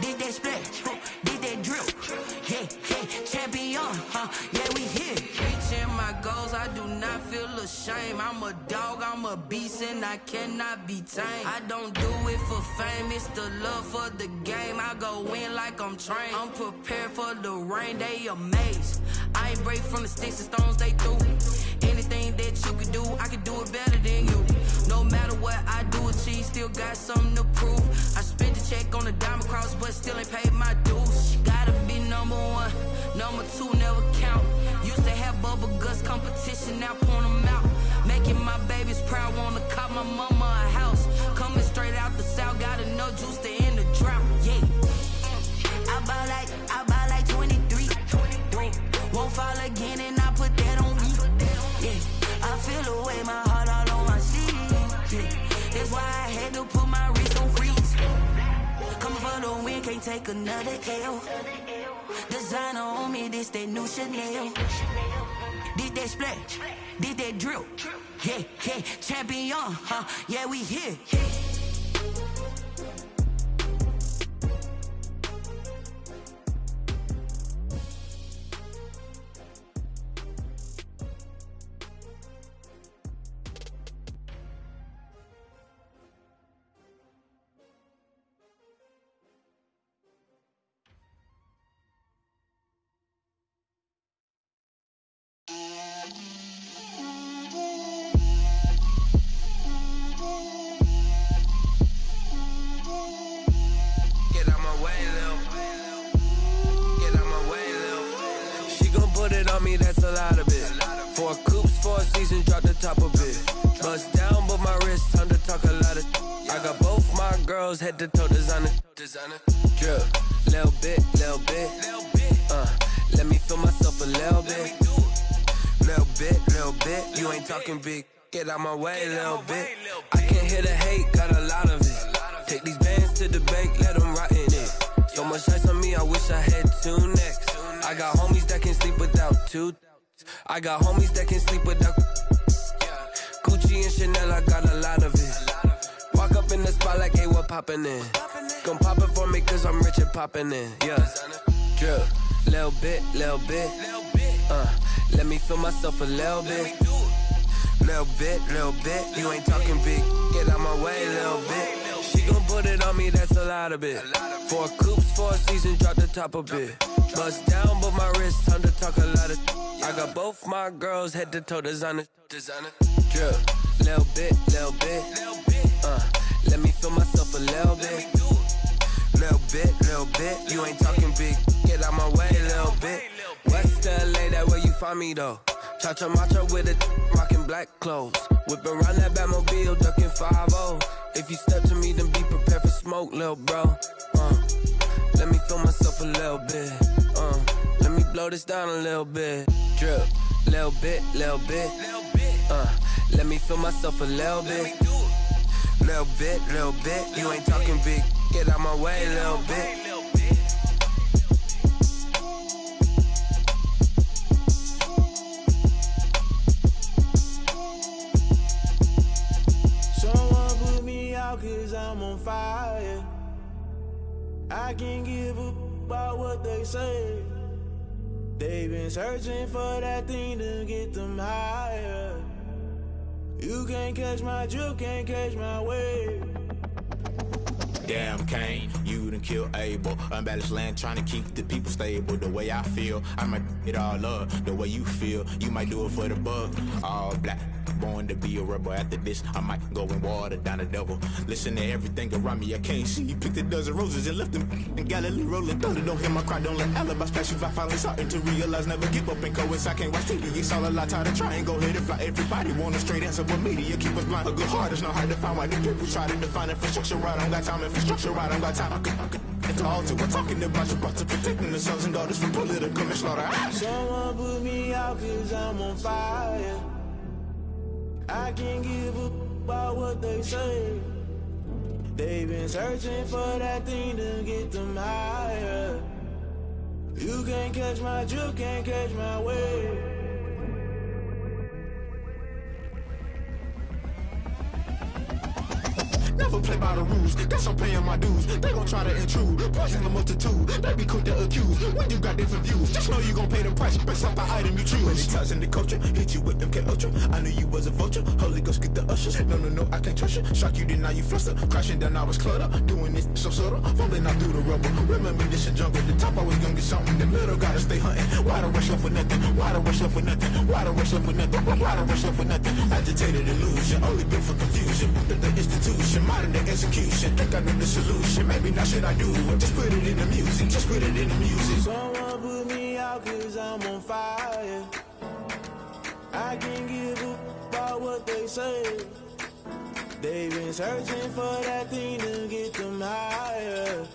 Did that splash, did that drill. Yeah, champion, yeah, we here. Reaching my goals, I do not feel ashamed. I'm a dog, I'm a beast, and I cannot be tamed. I don't do it for fame, it's the love for the game. I go in like I'm trained. I'm prepared for the rain, they amazed. I ain't break from the sticks and stones they threw. Anything that you can do, I can do it better than you. No matter what I do achieve, still got something to prove. I spent the check on the diamond cross, but still ain't paid my dues. Gotta be number one, number two never count. Used to have bubble guts competition, now point them out. Making my babies proud, wanna call my mama a house. Coming straight out the south, got enough juice to end the drought, yeah. I bought like 23. Won't fall again and I put that on me. Yeah, I feel the way, my heart all on my sleeve. Yeah, that's why I had to put my wrist on freeze. Coming for the win, can't take another L. Designer on me, this that new Chanel. Did that splash, did that drill. Yeah, champion, yeah, we here. That's a lot of it. 4 coops, 4 seasons, drop the top of it. Bust down, but my wrist, time to talk a lot of. I got both my girls head to toe designer. Drip, little bit. Let me feel myself a little bit. Little bit. You ain't talking big. Get out my way, little bit. I can't hear the hate, got a lot of it. Take these bands to the bank, let them rot in it. So much ice on me, I wish I had 2 necks. I got homies that can sleep without 2. I got homies that can sleep without Gucci and Chanel, I got a lot of it. Walk up in the spot like, hey, what poppin' in? Gon' pop it for me cause I'm rich and poppin' in, yeah. Drip, little bit. Let me feel myself a little bit. Little bit. You ain't talking big. Get out my way, little bit. She gon' put it on me, that's a lot of it. 4 coops, 4 seasons, drop the top of it. Bust down, but my wrist, time to talk a lot of. I got both my girls head to toe designer. Drip, little bit. Let me feel myself a little bit. Little bit. You ain't talking big. Get out my way, little bit. West LA, that where you find me though. Cha-cha matcha with a rockin' black clothes. Whip around that Batmobile, ducking 5-0. If you step to me, then be prepared for smoke, little bro. Let me feel myself a little bit. Let me blow this down a little bit. Drip, little bit. Let me feel myself a little bit. Little bit. You ain't talking big. Get out my way, little bit. Someone put me out cause I'm on fire. I can't give a about what they say. They've been searching for that thing to get them higher. You can't catch my drift, can't catch my wave. Damn Kane, you done kill Abel. Unbalanced land, trying to keep the people stable. The way I feel, I might it all up. The way you feel, you might do it for the bug. All black, born to be a rebel. After this, I might go and water down the devil. Listen to everything around me, I can't see. Picked a dozen roses and left them in Galilee rolling thunder. Don't hear my cry, don't let alibis pass you. I finally starting to realize, never give up and coincide. Can't watch TV, it's all a lot. Tired of trying, go ahead and fly. Everybody want a straight answer, but media keep us blind. A good heart is not hard to find. Why the people try to define infrastructure right? I don't got time, infrastructure right? I don't got time. I could at the altar. We're talking about your brother protecting the sons and daughters from political manslaughter. Someone put me out 'cause I'm on fire. I can't give up about what they say. They've been searching for that thing to get them higher. You can't catch my drift, can't catch my wave. Never play by the rules, guess I'm paying my dues. They gon' try to intrude, poison the multitude. They be quick to accuse when you got different views. Just know you gon' pay the price based off the item you choose. Many times in the culture, hit you with them K-Ultra. I knew you was a vulture, Holy Ghost get the ushers. No, I can't trust you. Shock you, then now you fluster. Crashing down, I was cluttered. Doing this so subtle, fumbling out through the rubble. Remember this a jungle, the top always gonna get something. The middle gotta stay hunting. Why the rush up for nothing? Why the rush up for nothing? Why the rush up for nothing? Why the rush up for nothing? Agitated illusion, only built for confusion. The institution, modern day execution. Think I know the solution, maybe not should I do it. Just put it in the music, just put it in the music. Someone put me out 'cause I'm on fire. I can't give up about what they say. They've been searching for that thing to get them higher.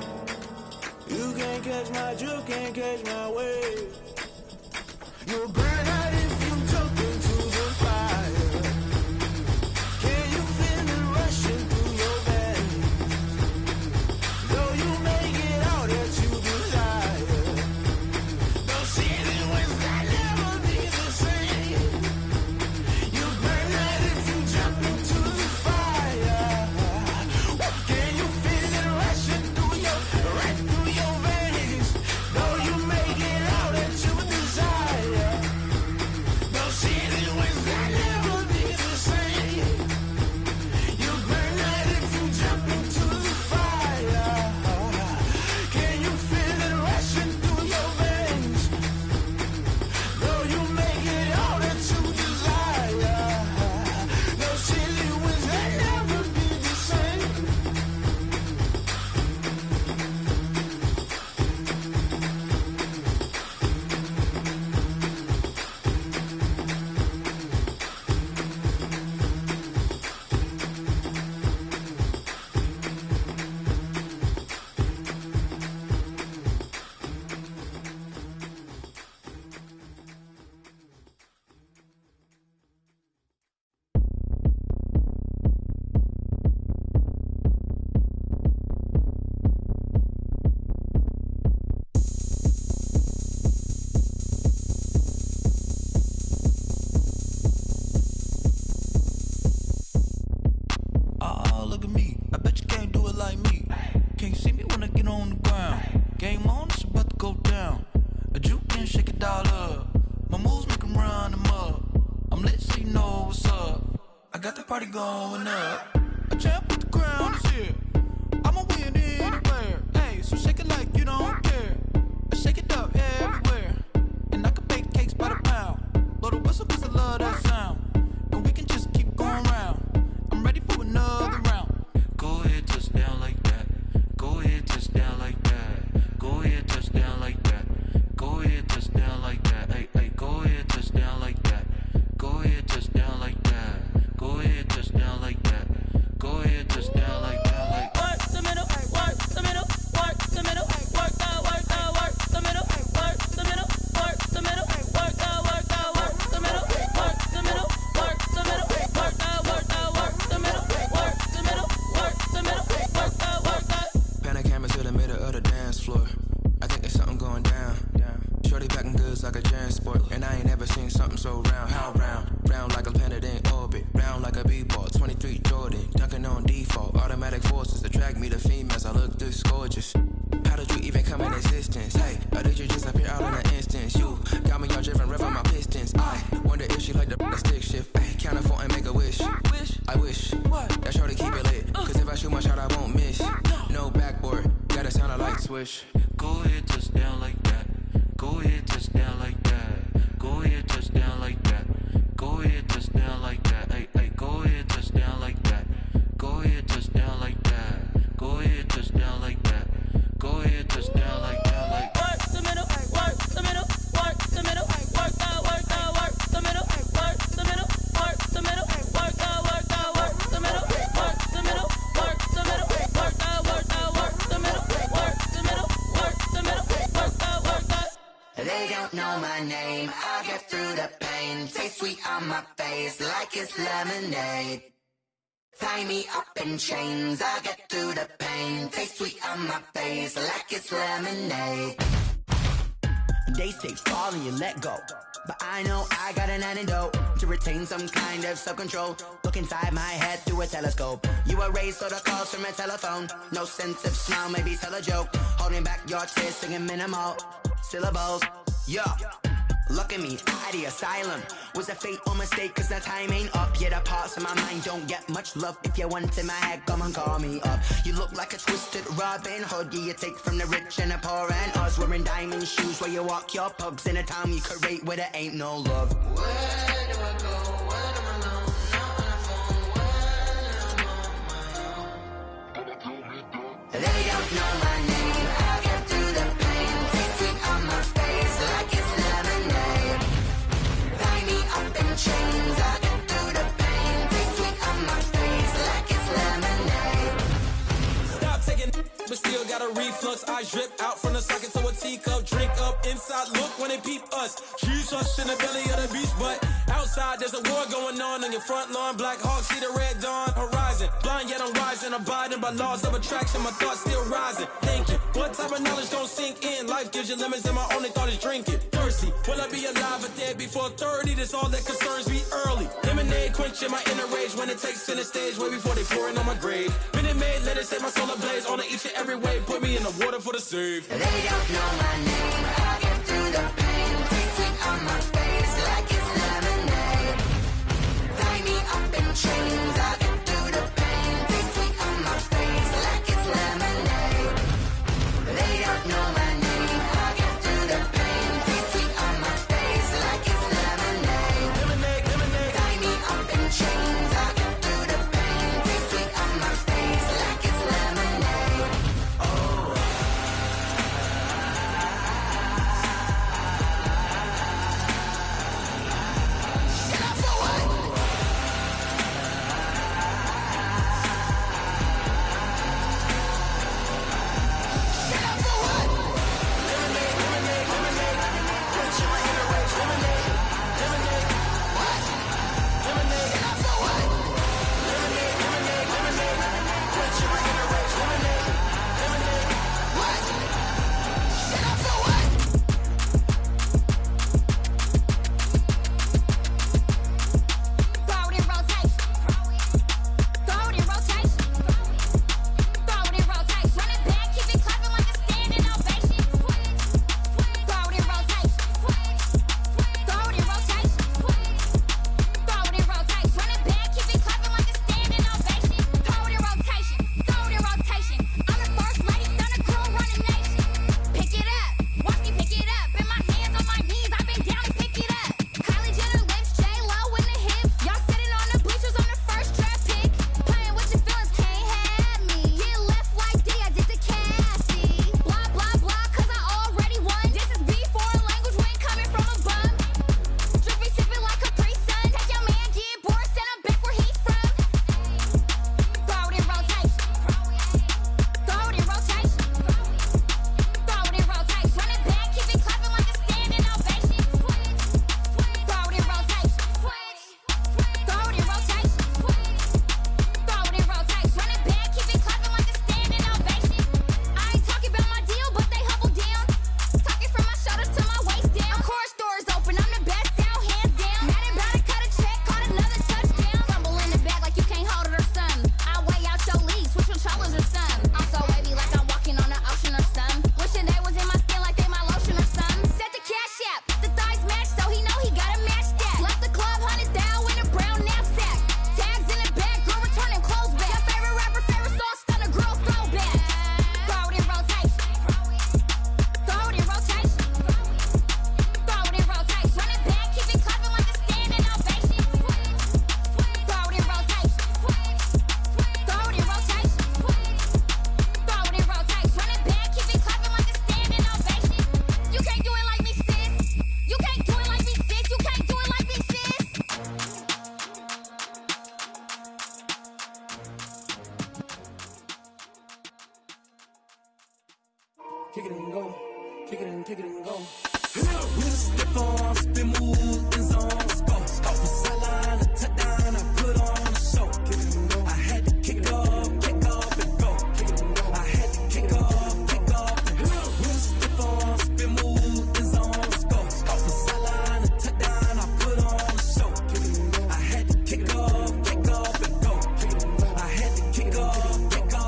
You can't catch my drift, can't catch my wave. You'll burn out if you jump into the fire. Can you feel it rushing through your veins? Though you may get all that you desire, those city winds that never be the same. You burn out if you jump into the fire. Can you feel it rushing right through your veins? Though you may get all that you desire, those city winds that never be the same. You burn out if you jump into the fire. Can you feel it rushing through your veins? Though you may get all that you desire, those silly winds that never be the same. Oh, look at me. I bet you can't do it like me. Can't see me when I get on the ground. Game on, it's about to go down. A juke and shake it all up. My moves make 'em run them up. I'm lit so you know what's up. I got the party going up. A champ with the crown is here. I'ma win anywhere. Hey, so shake it like you don't care. I shake it up everywhere. And I can bake cakes by the pound. Blow the whistle 'cause I love that sound. And we can just keep going round. I'm ready for another round. Go ahead, touch down like that. Go ahead, touch down like that. Go ahead, touch down like that. Go ahead, touch down like that. Hey, hey, go ahead, touch down like that. Go ahead, touch down like that. Go ahead, touch down like that. Go ahead, touch down like that. Like work the middle, work the middle, work the middle, work the middle, work the middle, work the middle, work the middle, work the middle, work the middle, work the middle, work the middle, work the middle, work the middle, work the. Pan a camera to the middle of the dance floor. I think there's something going down. Shorty packing goods like a transport, and I ain't never seen something so round. How round? Round like a planet in orbit, round like a b-ball. 23 Jordan, dunking on default. Automatic forces attract me to females. I look this gorgeous. How did you even come in existence? Hey, or did you just appear out in an instance? You got me all driven, revving my pistons. I wonder if she like the stick shift. Ay, count a four and make a wish. I wish that shorty keep it lit. 'Cause if I shoot my shot, I won't miss. No backboard, gotta sound a light switch. go ahead, touch down like that. Go ahead, touch down like that. Go ahead, touch down like that. Go ahead, touch down like that. Hey, hey, go ahead, touch down like that. Go ahead, touch down like that. Go ahead, touch down like that. Go ahead, touch down like that. Like work the middle, work the middle, work the middle, work the middle, work the middle, work the middle, work the middle, work the middle, work the middle, work the middle, work the middle, work the middle, work the middle, work the middle. don't know my name, I'll get through the pain. Taste sweet on my face like it's lemonade. Tie me up in chains, I'll get through the pain. Taste sweet on my face like it's lemonade. They say fall and you let go, but I know I got an antidote to retain some kind of self-control. Look inside my head through a telescope. You erase all the calls from a telephone. No sense of smile, maybe tell a joke. Holding back your tears, singing minimal syllables. Yeah, look at me, out the asylum. Was a fate or mistake, cause the time ain't up. Yet the parts of my mind don't get much love. If you want in my head, come and call me up. You look like a twisted Robin Hood. Yeah, you take from the rich and the poor and us. Wearing diamond shoes where you walk your pugs in a town you create where there ain't no love. Where do I go? When I'm alone? Not on the phone. When I'm on my own. They don't know my name. I'll get through the pain. Taste sweet on my face like it's lemonade. Tie me up in chains. I'll get through the pain. Taste sweet on my face like it's lemonade. Stop taking, but still got a reflux. Eyes drip out from the socket to a teacup. Drink up inside, look when they peep us. Cheese us in the belly of the beast, but outside there's a war going on your front lawn. Black Hawk, see the red dawn horizon. Blind yet I'm rising, abiding by laws of attraction. My thoughts still rising, thinking what type of knowledge don't sink in? Life gives you limits and my only thought is drinking. Thirsty, will I be alive or dead before 30? That's all that concerns me early. Lemonade quenching my inner rage when it takes center stage way before they pouring on my grave. Minute Maid, let it set my soul ablaze on each and every way. Put me in the water for the save. They don't know my name. I'll get through the pain. Taste sweet on my face like it's lemonade. Tie me up in chains. I'll get through the pain. Taste sweet on my face like it's lemonade. They don't know my name. I'll get through the pain. Taste sweet on my face like it's lemonade. Lemonade, lemonade. Tie me up in chains. I'll get through the pain. Taste sweet on my face like it's lemonade. Kick it and go. Kick it and go. With a stiff arm, spin move, in zone, scope. From sideline to touchdown, I put on a show. I had to kick off and go. I had to kick off and go. With a stiff arm, spin move, in zone, scope. From sideline to touchdown, I put on a show. I had to kick off and go. I had to kick off and go.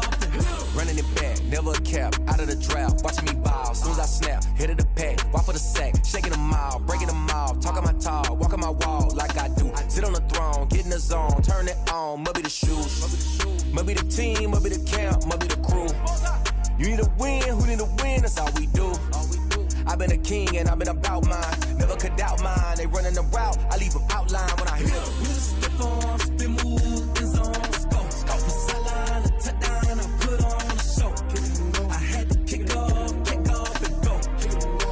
Running it back, never a cap, out of the draft, watching me ball, soon as I snap, hit of the pack, walk for the sack, shaking them out, breaking them out, talking my talk, walking my wall like I do, sit on the throne, get in the zone, turn it on, must be the shoes, must be the team, must be the camp, must be the crew, you need a win, who need a win, that's all we do, I've been a king and I've been about mine, never could doubt mine, they running the route, I leave them outline when I hit them. With a stiff arm, spin move, in zone, scope. From sideline to touchdown, I put on a show. I had to kick off and go.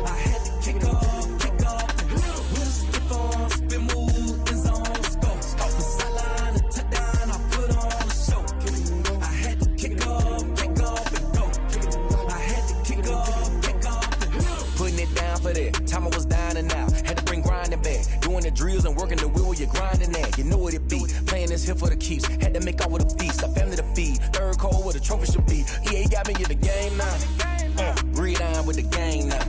I had to kick off and go. With a stiff arm, spin move, in zone, scope. From sideline to touchdown, I put on a show. I had to kick off and go. I had to kick off and go. Putting it down for that, time I was down and out, had to bring grinding back, doing the drills and working the wheel where you're grinding at, you know what it be, playing this here for the keeps, had to make off with a feast, a family to feed, third cold where the trophy should be, EA got me in the game now, breathe on with the game now,